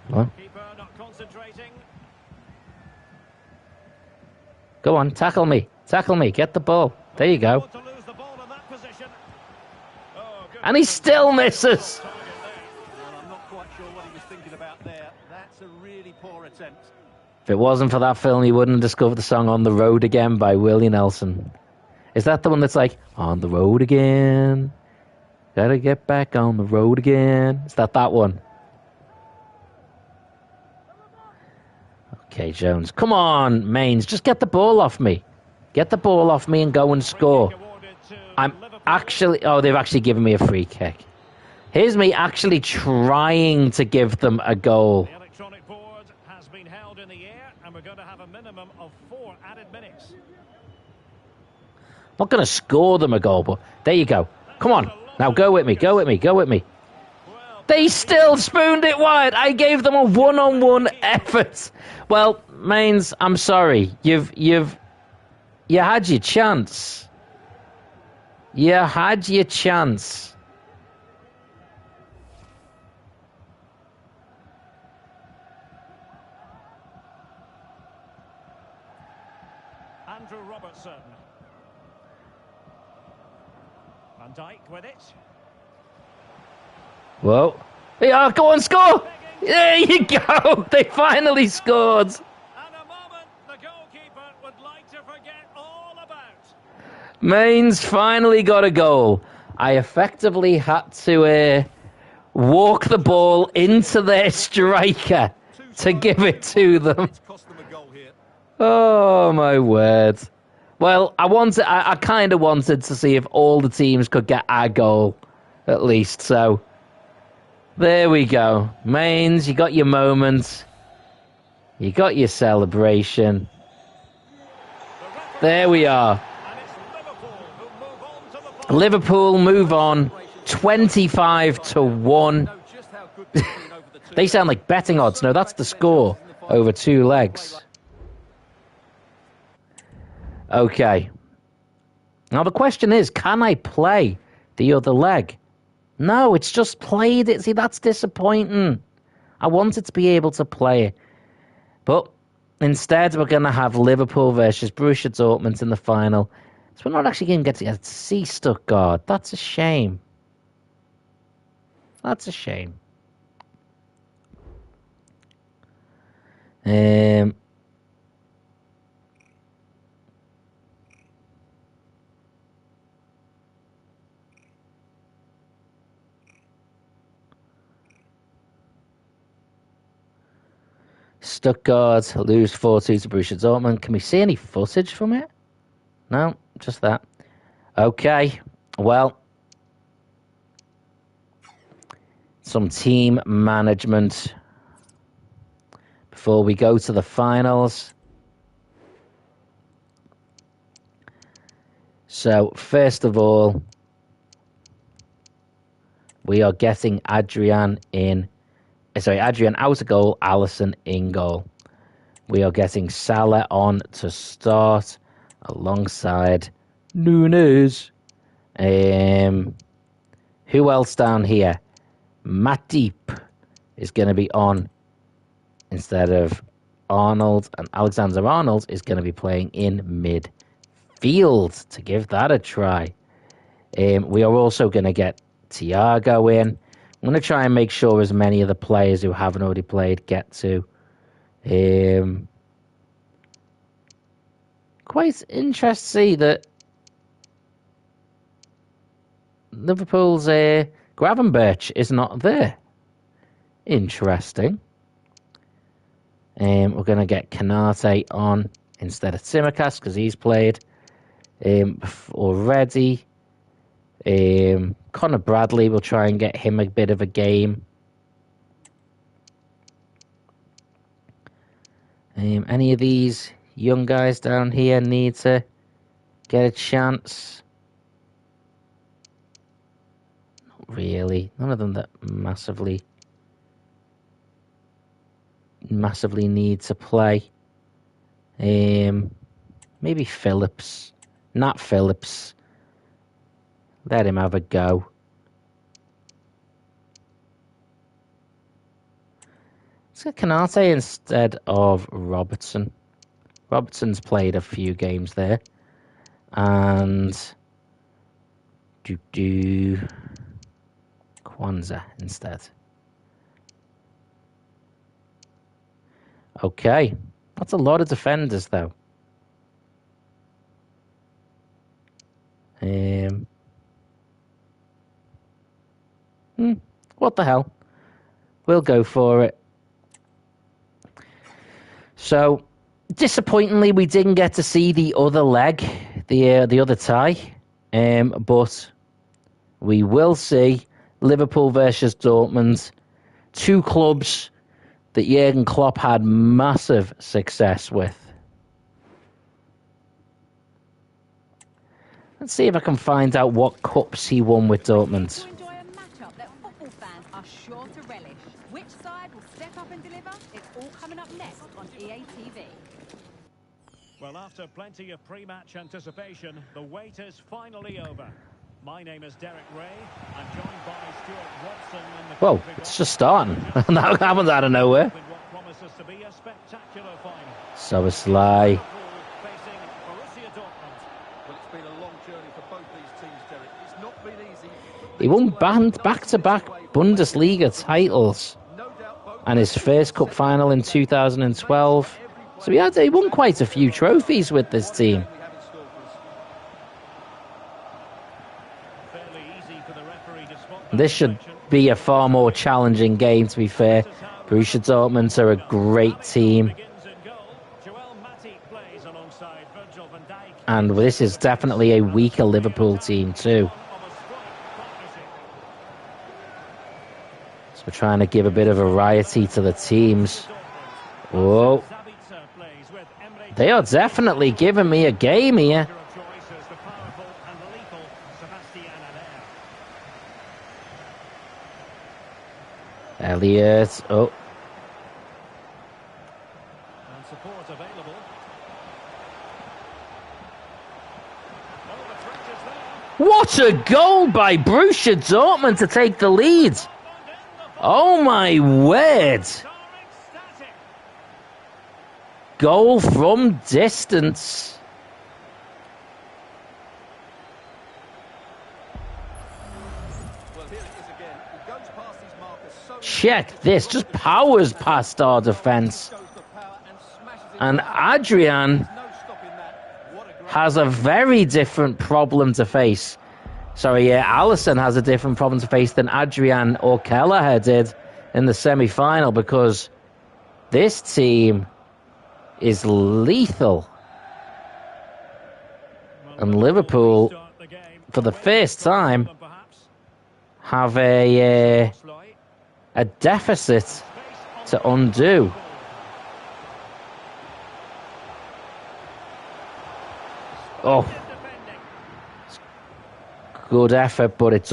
What? Keeper not concentrating. Go on, tackle me. Tackle me. Get the ball. There you go. To lose the ball in that position. Oh, good. And he still misses. Well, I'm not quite sure what he was thinking about there. That's a really poor attempt. If it wasn't for that film, he wouldn't have discovered the song On the Road Again by Willie Nelson. Is that the one that's like, on the road again? Gotta get back on the road again? Is that one? Okay, Jones. Come on, Mainz. Just get the ball off me. Get the ball off me and go and score. I'm actually... Oh, they've actually given me a free kick. Here's me actually trying to give them a goal. The electronic board has been held in the air, and we're going to have a minimum of 4 added minutes. Not going to score them a goal, but there you go. Come on. Now go with me, go with me, go with me. They still spooned it wide. I gave them a one-on-one effort. Well, Mains, I'm sorry. You had your chance. You had your chance. Andrew Robertson. Van Dijk with it. Whoa. Yeah, go on, score! There you go! They finally scored! And a moment the goalkeeper would like to forget all about. Mainz finally got a goal. I effectively had to walk the ball into their striker to give it to them. Oh, my word. Well, I kind of wanted to see if all the teams could get a goal, at least, so... There we go. Mainz, you got your moment. You got your celebration. There we are. Liverpool move on 25-1. They sound like betting odds. No, that's the score over 2 legs. Okay. Now the question is, can I play the other leg? No, it's just played it. See, that's disappointing. I wanted to be able to play it. But instead, we're going to have Liverpool versus Borussia Dortmund in the final. So we're not actually going to get to see Stuttgart. That's a shame. That's a shame. Stuttgart lose 4-2 to Borussia Dortmund. Can we see any footage from it? No, just that. Okay, well, some team management before we go to the finals. So, first of all, we are getting Adrian out of goal, Alisson in goal. We are getting Salah on to start alongside Nunes. Who else down here? Matip is going to be on instead of Arnold, and Alexander-Arnold is going to be playing in midfield to give that a try. We are also going to get Thiago in. I'm going to try and make sure as many of the players who haven't already played get to. Quite interesting to see that Liverpool's Gravenberch is not there. Interesting. We're going to get Kanate on instead of Tsimikas because he's played already. Connor Bradley, we'll try and get him a bit of a game. Any of these young guys down here need to get a chance? Not really. None of them that massively need to play. Maybe Phillips. Nat Phillips. Let him have a go. Let's get Kanate instead of Robertson. Robertson's played a few games there. And Kwanzaa instead. Okay. That's a lot of defenders though. What the hell? We'll go for it. So, disappointingly, we didn't get to see the other leg, the other tie. But we will see Liverpool versus Dortmund. Two clubs that Jurgen Klopp had massive success with. Let's see if I can find out what cups he won with Dortmund. To enjoy a matchup that football fans are sure to relish. Which side will step up and deliver? It's all coming up next on EA TV. Well, after plenty of pre-match anticipation, the wait is finally over. My name is Derek Ray. I'm joined by Stuart Watson in the Whoa, it's just starting. That happens out of nowhere. with what promises to be a spectacular final. Soboslai. Facing Borussia Dortmund. Well, it's been a long journey for both these teams, Derek. It's not been easy. He won back-to-back Bundesliga titles No doubt both and his first cup final in 2012. So he won quite a few trophies with this team. we have in store for us. Fairly easy for the referee to spot that This should selection. be a far more challenging game, to be fair. Borussia Dortmund are a great team. Begins in goal. Joel Matip plays alongside Virgil van Dijk. And this is definitely a weaker Liverpool team too. Of a strike partnership. So we're trying to give a bit of variety to the teams. Whoa. Sabitzer plays with Emre They are definitely giving me a game here. of choice as the powerful and lethal Sebastian Haller. Elliott. Oh, And support available. Oh, the threat is there. what a goal by Borussia Dortmund to take the lead. Oh my word. Are ecstatic. Goal from distance. Well, here it is again. He goes past his marker so Check this. Just powers past our defence. shows the power and smashes it. And Adrian No stopping that. What a great has a very different problem to face. Sorry, Alisson has a different problem to face than Adrian or Kelleher did in the semi-final, because this team is lethal. And Liverpool, Start the game. for the first time, Perhaps. have a deficit to undo. Oh, Defending. good effort, but it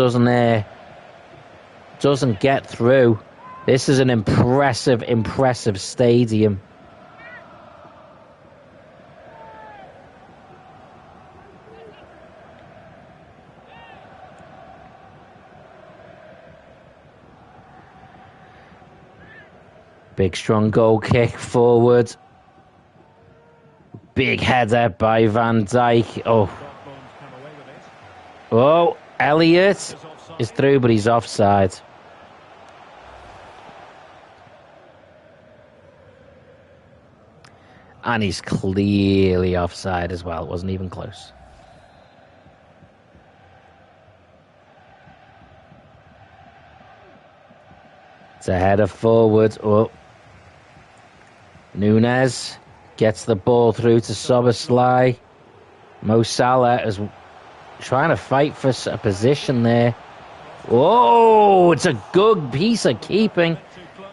doesn't get through. This is an impressive stadium. Big strong goal kick forward. Big header by Van Dijk. Oh, Dortmund come away with it. oh, Elliott is through, but he's offside. And he's clearly offside as well. It wasn't even close. It's a header forward. Oh. Nunez gets the ball through to Soboslai. Mo Salah is trying to fight for a position there. Oh, it's a good piece of keeping.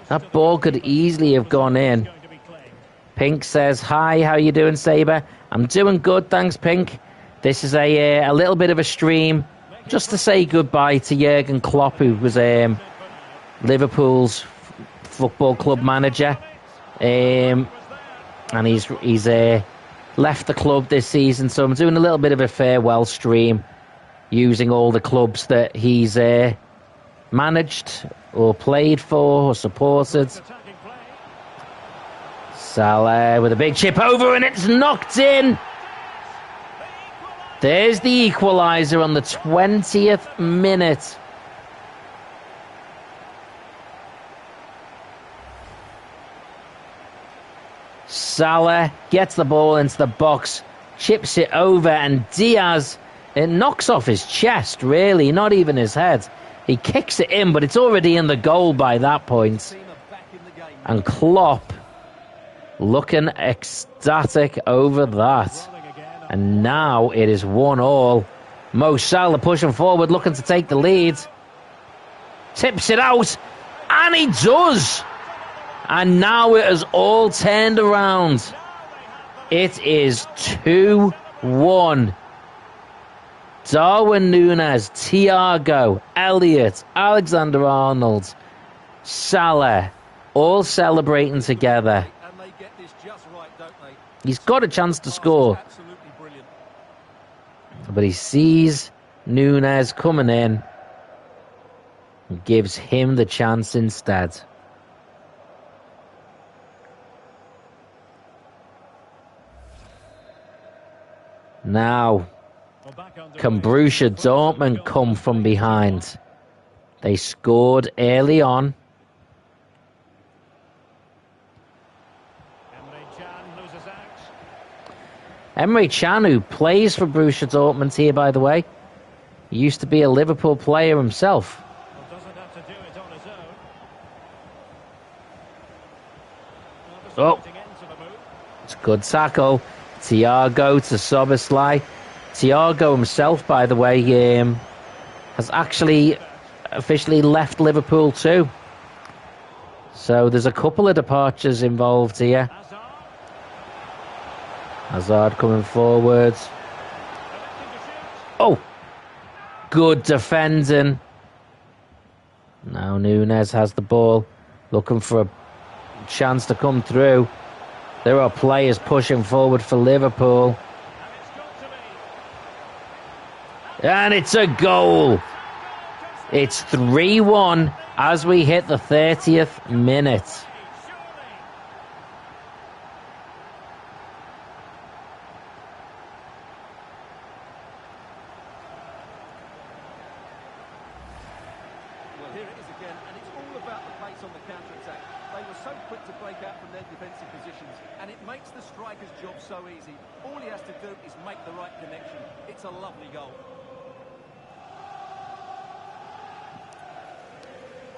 That ball could easily have gone in. Going to be claimed. Pink says, hi, how you doing, Saber? I'm doing good, thanks, Pink. This is a little bit of a stream just to say goodbye to Jurgen Klopp, who was Liverpool's football club manager. And he's left the club this season, so I'm doing a little bit of a farewell stream using all the clubs that he's managed or played for or supported. Attacking play. Salah with a big chip over, and it's knocked in. There's the equaliser on the 20th minute. Salah gets the ball into the box, chips it over, and Diaz, it knocks off his chest, really, not even his head. He kicks it in, but it's already in the goal by that point. team are back in the game. And Klopp looking ecstatic over that. And now it is 1-1. Mo Salah pushing forward, looking to take the lead. Tips it out. And he does. And now it has all turned around. It is 2-1. Darwin Núñez, Thiago, Elliott, Alexander-Arnold, Salah, all celebrating together. And they get this just right, don't they? He's got a chance to score. Absolutely brilliant. But he sees Núñez coming in and gives him the chance instead. Now, can Borussia Dortmund come from behind? They scored early on. Emre Can, who plays for Borussia Dortmund here, by the way, he used to be a Liverpool player himself. Oh, it's a good tackle. Thiago to Szoboszlai. Thiago himself, by the way, has actually officially left Liverpool too. So there's a couple of departures involved here. Hazard coming forwards. Oh, good defending. Now Núñez has the ball, looking for a chance to come through. There are players pushing forward for Liverpool. And it's a goal. It's 3-1 as we hit the 30th minute. Well, here it is again, and it's all about the pace on the counter-attack. They were so quick to break out from their defensive positions, and it makes the striker's job so easy. All he has to do is make the right connection. It's a lovely goal.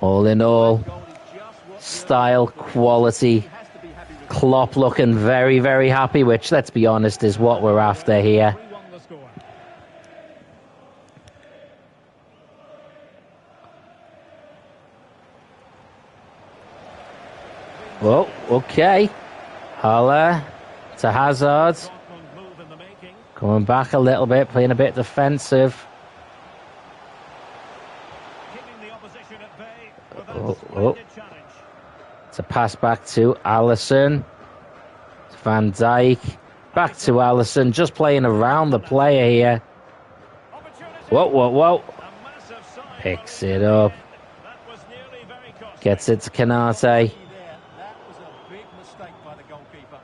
All in all, style, quality, Klopp looking very, very happy, which, let's be honest, is what we're after here. Well, okay. Haller to Hazard. Coming back a little bit, playing a bit defensive. Oh. It's a pass back to Alisson. Van Dijk. Back to Alisson. Just playing around the player here. Whoa. Picks it up. Gets it to Canate. That was a big mistake by the goalkeeper.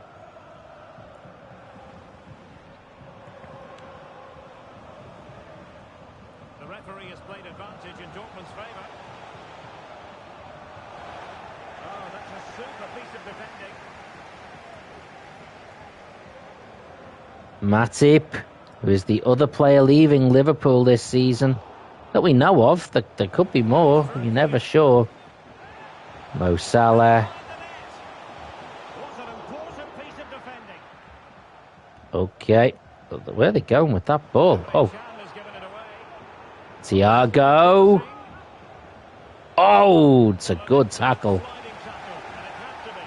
The referee has played advantage in Dortmund's favour. Oh, that's a super piece of defending. Matip, who is the other player leaving Liverpool this season that we know of. There could be more, you're never sure. Mo Salah. What an important piece of defending. Okay, where are they going with that ball? Oh, Can has given it away. Thiago. Oh, it's a good tackle. Sliding tackle, and it had to be.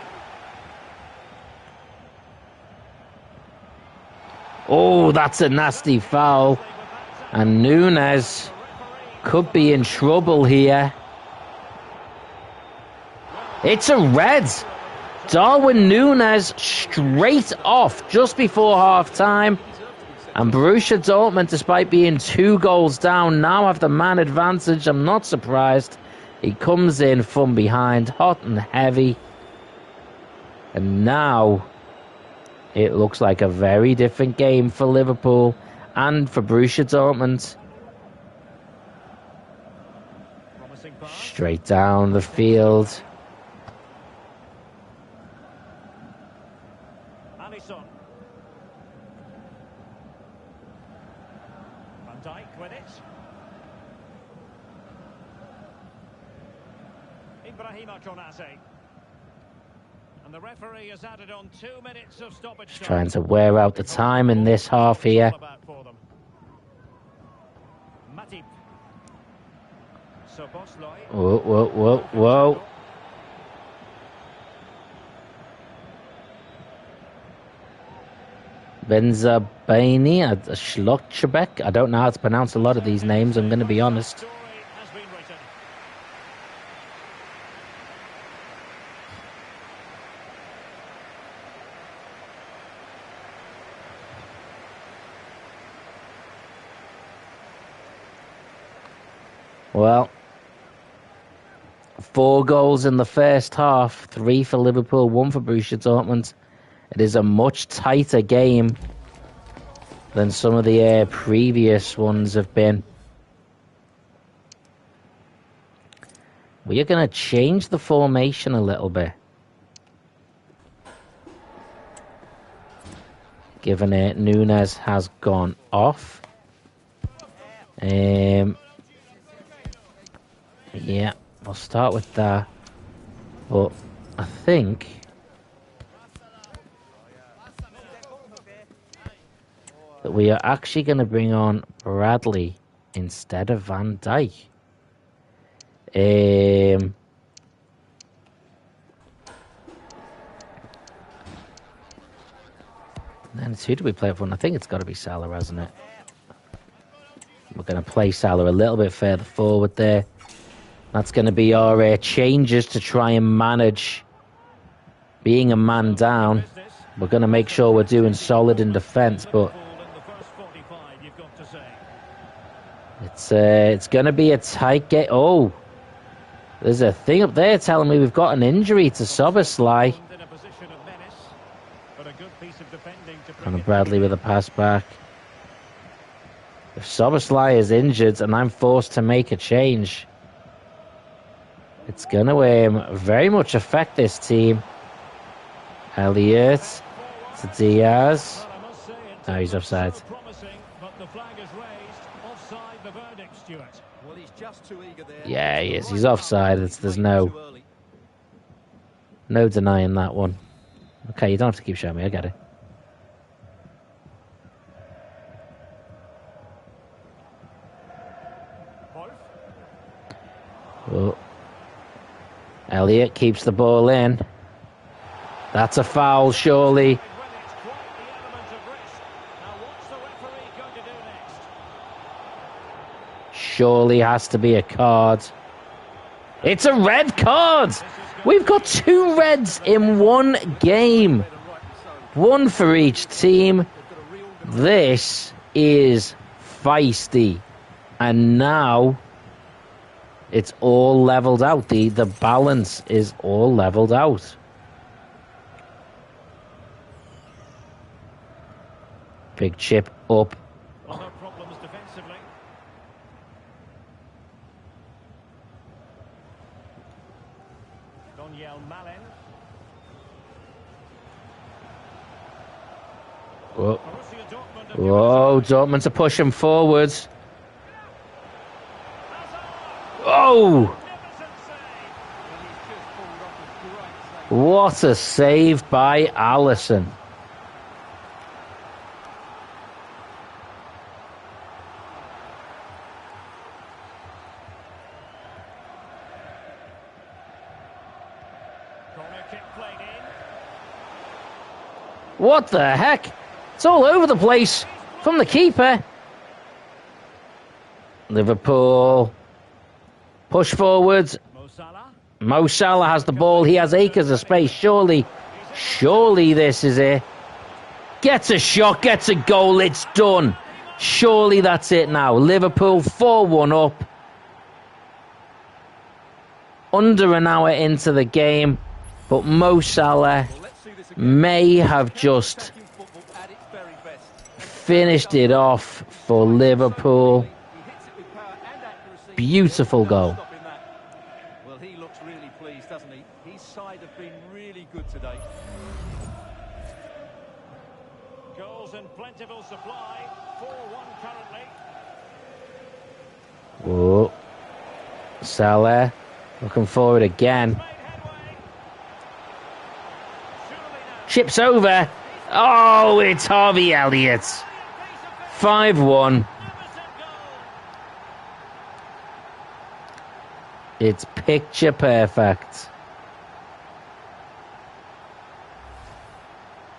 Oh, that's a nasty foul. And Núñez could be in trouble here. It's a red. Darwin Núñez straight off just before half-time. And Borussia Dortmund, despite being 2 goals down, now have the man advantage. I'm not surprised. He comes in from behind, hot and heavy. And now it looks like a very different game for Liverpool and for Borussia Dortmund. Promising pass. Straight down the field. Alisson. Van Dijk with it. Ibrahima Konate. And the referee has added on 2 minutes of stoppage time. Trying to wear out the time in this half here. Matip. Whoa, whoa, whoa, whoa. Benzabaini, Schlochebek. I don't know how to pronounce a lot of these names, I'm going to be honest. Well, 4 goals in the first half, 3 for Liverpool, 1 for Borussia Dortmund. It is a much tighter game than some of the previous ones have been. We are going to change the formation a little bit, given Nunes has gone off. Yeah, I'll start with that. But I think that we are actually going to bring on Bradley instead of Van Dijk. Then who do we play up front? I think it's got to be Salah, hasn't it? We're going to play Salah a little bit further forward there. That's going to be our changes to try and manage being a man down. We're going to make sure we're doing solid in defence, but it's going to be a tight game. Oh, there's a thing up there telling me we've got an injury to Szoboszlai. Conor Bradley with a pass back. If Szoboszlai is injured and I'm forced to make a change, it's going to very much affect this team. Elliott to Diaz. No, he's offside. Yeah, he is. He's offside. There's no denying that one. Okay, you don't have to keep showing me. I get it. Oh. Elliott keeps the ball in. That's a foul, surely. Surely has to be a card. It's a red card! We've got 2 reds in one game. 1 for each team. This is feisty. And now it's all leveled out. The balance is all leveled out. Big chip up. No problems defensively. Whoa. Whoa, Dortmund to push him forwards. Oh! What a save by Alisson. What the heck? It's all over the place from the keeper. Liverpool push forwards. Mo Salah has the ball. He has acres of space. Surely this is it. Gets a shot, gets a goal. It's done. Surely that's it now. Liverpool 4-1 up. Under an hour into the game. But Mo Salah may have just finished it off for Liverpool. Beautiful goal. Well, he looks really pleased, doesn't he? His side have been really good today. Goals in plentiful supply. 4-1 currently. Whoa. Salah looking forward again. Chips over. Oh, it's Harvey Elliott. 5-1. It's picture perfect.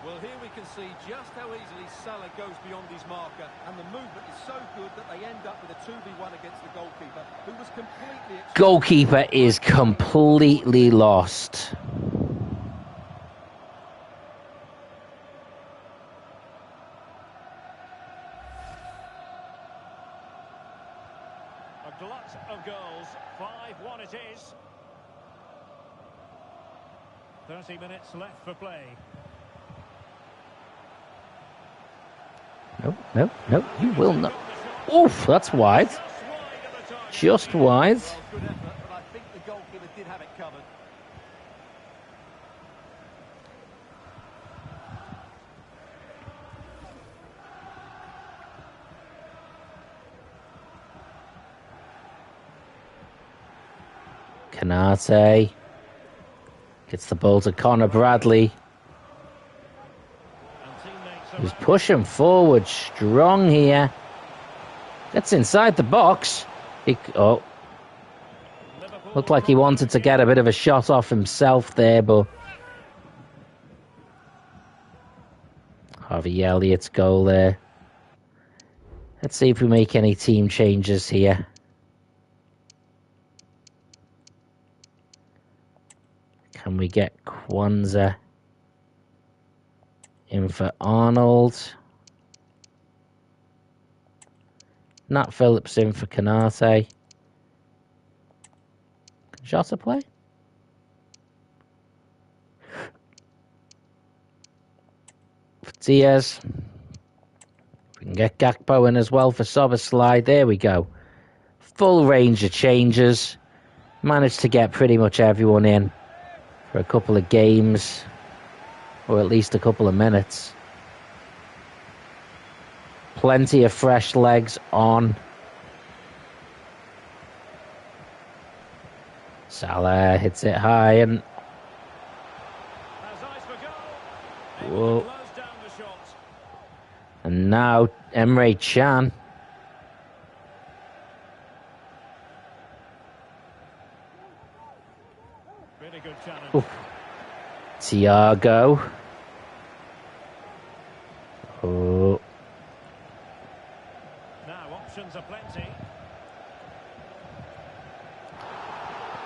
Well, here we can see just how easily Salah goes beyond his marker, and the movement is so good that they end up with a 2v1 against the goalkeeper, who was completely... Goalkeeper is completely lost. A glut of goals. 5-1 it is. 30 minutes left for play. No, you will not. Oof, that's wide. Just wide. Well, good effort, but I think the goalkeeper did have it covered. Canate gets the ball to Connor Bradley. He's pushing forward strong here. Gets inside the box. Looked like he wanted to get a bit of a shot off himself there, but Harvey Elliott's goal there. Let's see if we make any team changes here. Can we get Kwanzaa in for Arnold? Nat Phillips in for Canate. Can Jota play? For Diaz. We can get Gakpo in as well for Szoboszlai. There we go. Full range of changes. Managed to get pretty much everyone in for a couple of games, or at least a couple of minutes. Plenty of fresh legs on. Salah hits it high and... Whoa. And now Emre Can. Really good challenge. Oof. Thiago. Oh. Now options are plenty.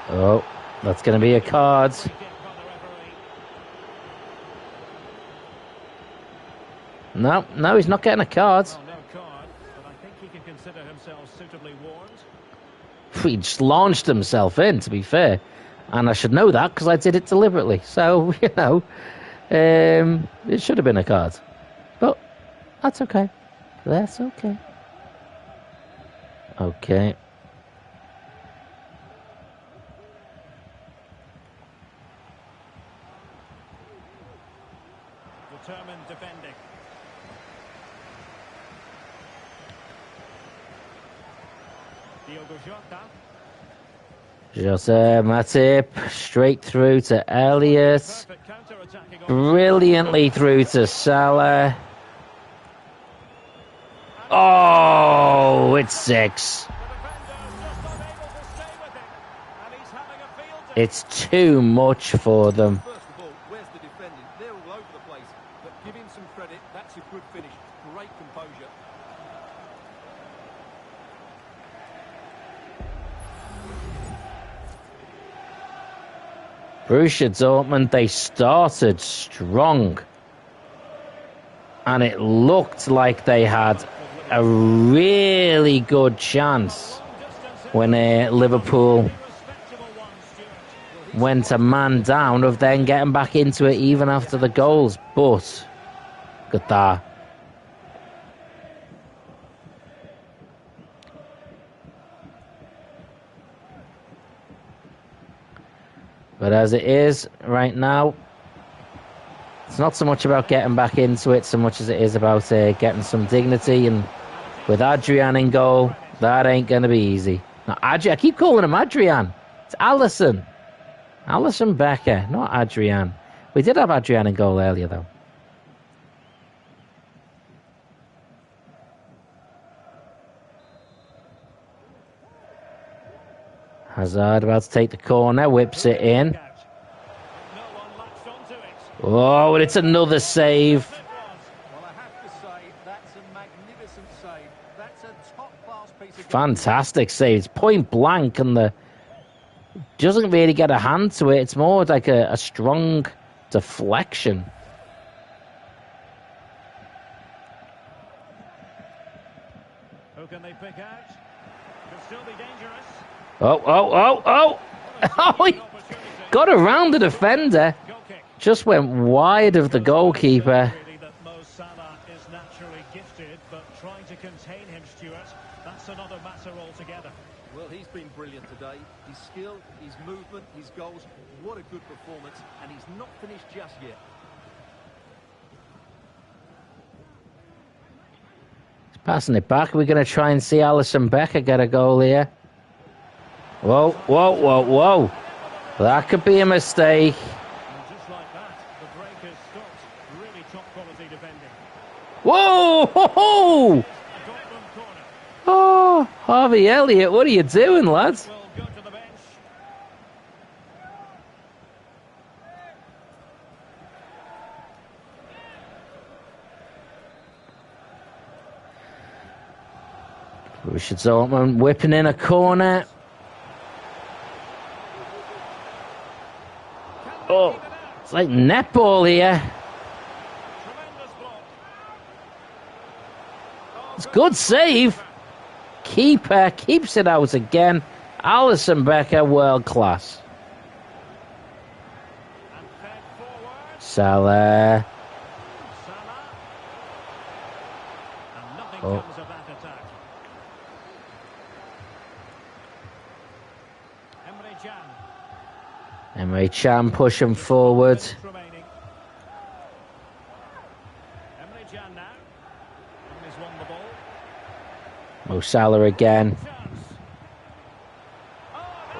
Oh, that's going to be a card. No, he's not getting a card. Well, no card, but I think he can consider himself suitably warned. He just launched himself in, to be fair. And I should know that because I did it deliberately. So, you know, it should have been a card. But that's okay. That's okay. Okay. Determined defending. Diogo Jota. Jose Matip straight through to Elliott. Perfect counter-attacking. Brilliantly through to Salah. Oh, it's 6. It's too much for them. First of all, where's the defending? They're all over the place. But give him some credit. That's a good finish. Great composure. Borussia Dortmund, they started strong. And it looked like they had a really good chance when Liverpool went a man down of then getting back into it even after the goals. But, look at that. But as it is right now, it's not so much about getting back into it so much as it is about getting some dignity. And with Adrian in goal, that ain't going to be easy. Now, I keep calling him Adrian. It's Alisson. Alisson Becker, not Adrian. We did have Adrian in goal earlier, though. Hazard about to take the corner, whips it in. No one latched onto it. Oh, and it's another save. Well, I have to say, that's a magnificent save. That's a top-class piece of... Fantastic save. It's point blank, and the doesn't really get a hand to it. It's more like a strong deflection. Who can they pick out? Could still be dangerous. Oh. Oh, he got around the defender. Goal kick. Just went wide of the goalkeeper. Really that Mo Salah is naturally gifted, but trying to contain him, Stuart, that's another matter altogether. Well, he's been brilliant today. His skill, his movement, his goals. What a good performance. And he's not finished just yet. He's passing it back. We're going to try and see Alisson Becker get a goal here. Whoa. That could be a mistake. And just like that, the break has stopped. Really top-quality defending. Whoa! Ho, ho! A Dortmund corner. Oh, Harvey Elliott, what are you doing, lads? Will go to the bench. Richard Dortmund whipping in a corner. Oh, it's like netball here. Tremendous block. It's a good save. Keeper keeps it out again. Alisson Becker, world class. And fed forward. Salah. Salah. And nothing Oh. comes of that attack. Emre Can. Emre Can pushing forward. Remaining. Emre Can now. And he's won the ball. Mo Salah again. Chance.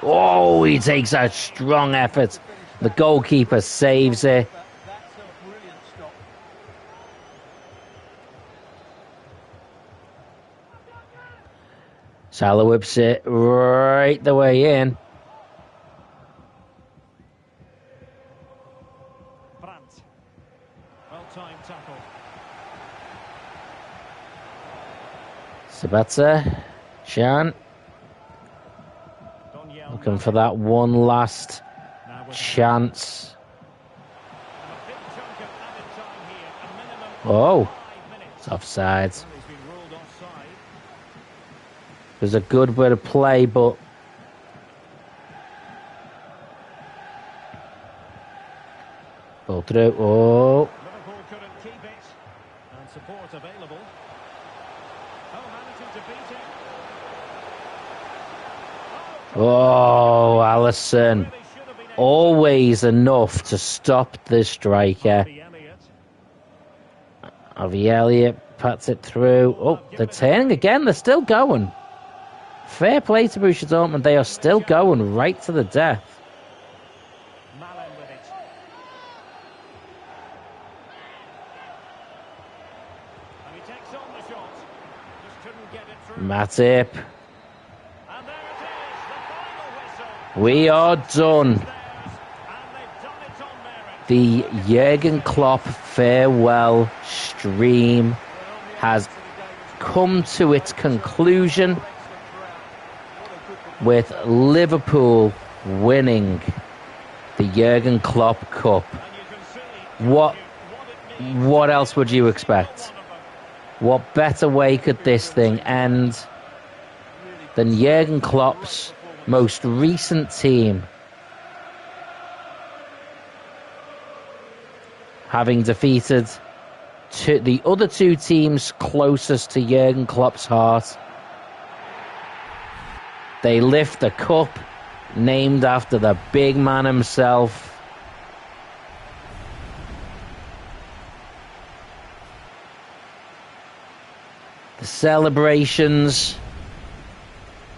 Oh, he takes a strong effort. The goalkeeper saves it. That's a brilliant stop. Salah whips it right the way in. Brandt. Well-timed tackle. Sabata. Can. Donyell Looking for that one last now with chance. a big chunk of added time here. A minimum Oh, 5 minutes. it's offside. He's been ruled offside. There's a good bit of play, but pull through. Oh, Liverpool couldn't keep it. And support available. Oh, managing to beat him. oh, Alisson. Really should have been able Always enough to stop the striker. to be Elliott. Harvey Elliott pats it through. Oh, they're turning again. They're still going. Fair play to Borussia Dortmund. They are still going right to the death. Malen with it. And he takes on the shot. Just couldn't get it through. Matip. And there it is, the final whistle. We are done. Theirs, and they've done it on merit. The Jurgen Klopp farewell stream has come to its conclusion with Liverpool winning the Jurgen Klopp Cup. And you can see What it means. what else would you expect? What better way could this thing end than Jurgen Klopp's most recent team having defeated the other two teams closest to Jurgen Klopp's heart? They lift the cup named after the big man himself. The celebrations,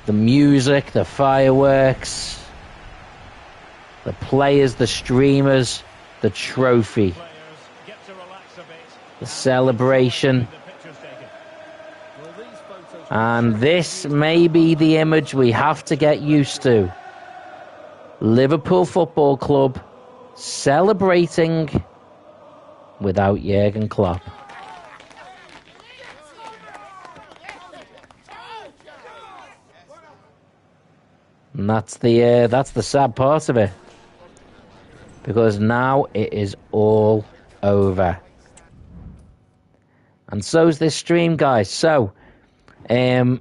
the music, the fireworks, the players, the streamers, the trophy, Players get to relax a bit. the celebration. The picture's taken. Well, these photos... And this may be the image we have to get used to Liverpool Football Club celebrating without Jurgan Klopp. And that's the sad part of it, because now it is all over. And so's this stream, guys. So, we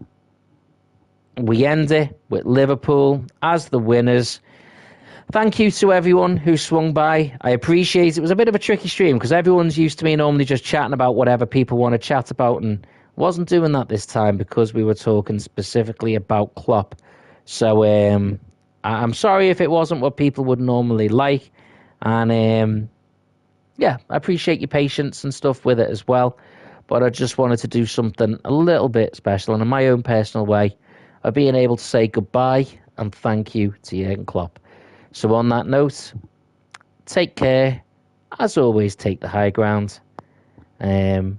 end it with Liverpool as the winners. Thank you to everyone who swung by. I appreciate it. It was a bit of a tricky stream because everyone's used to me normally just chatting about whatever people want to chat about, and wasn't doing that this time because we were talking specifically about Klopp. So I'm sorry if it wasn't what people would normally like. And yeah, I appreciate your patience and stuff with it as well. But I just wanted to do something a little bit special and in my own personal way of being able to say goodbye and thank you to Jurgan Klopp. So on that note, take care. As always, take the high ground. And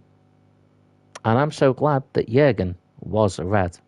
I'm so glad that Jurgan was a Red.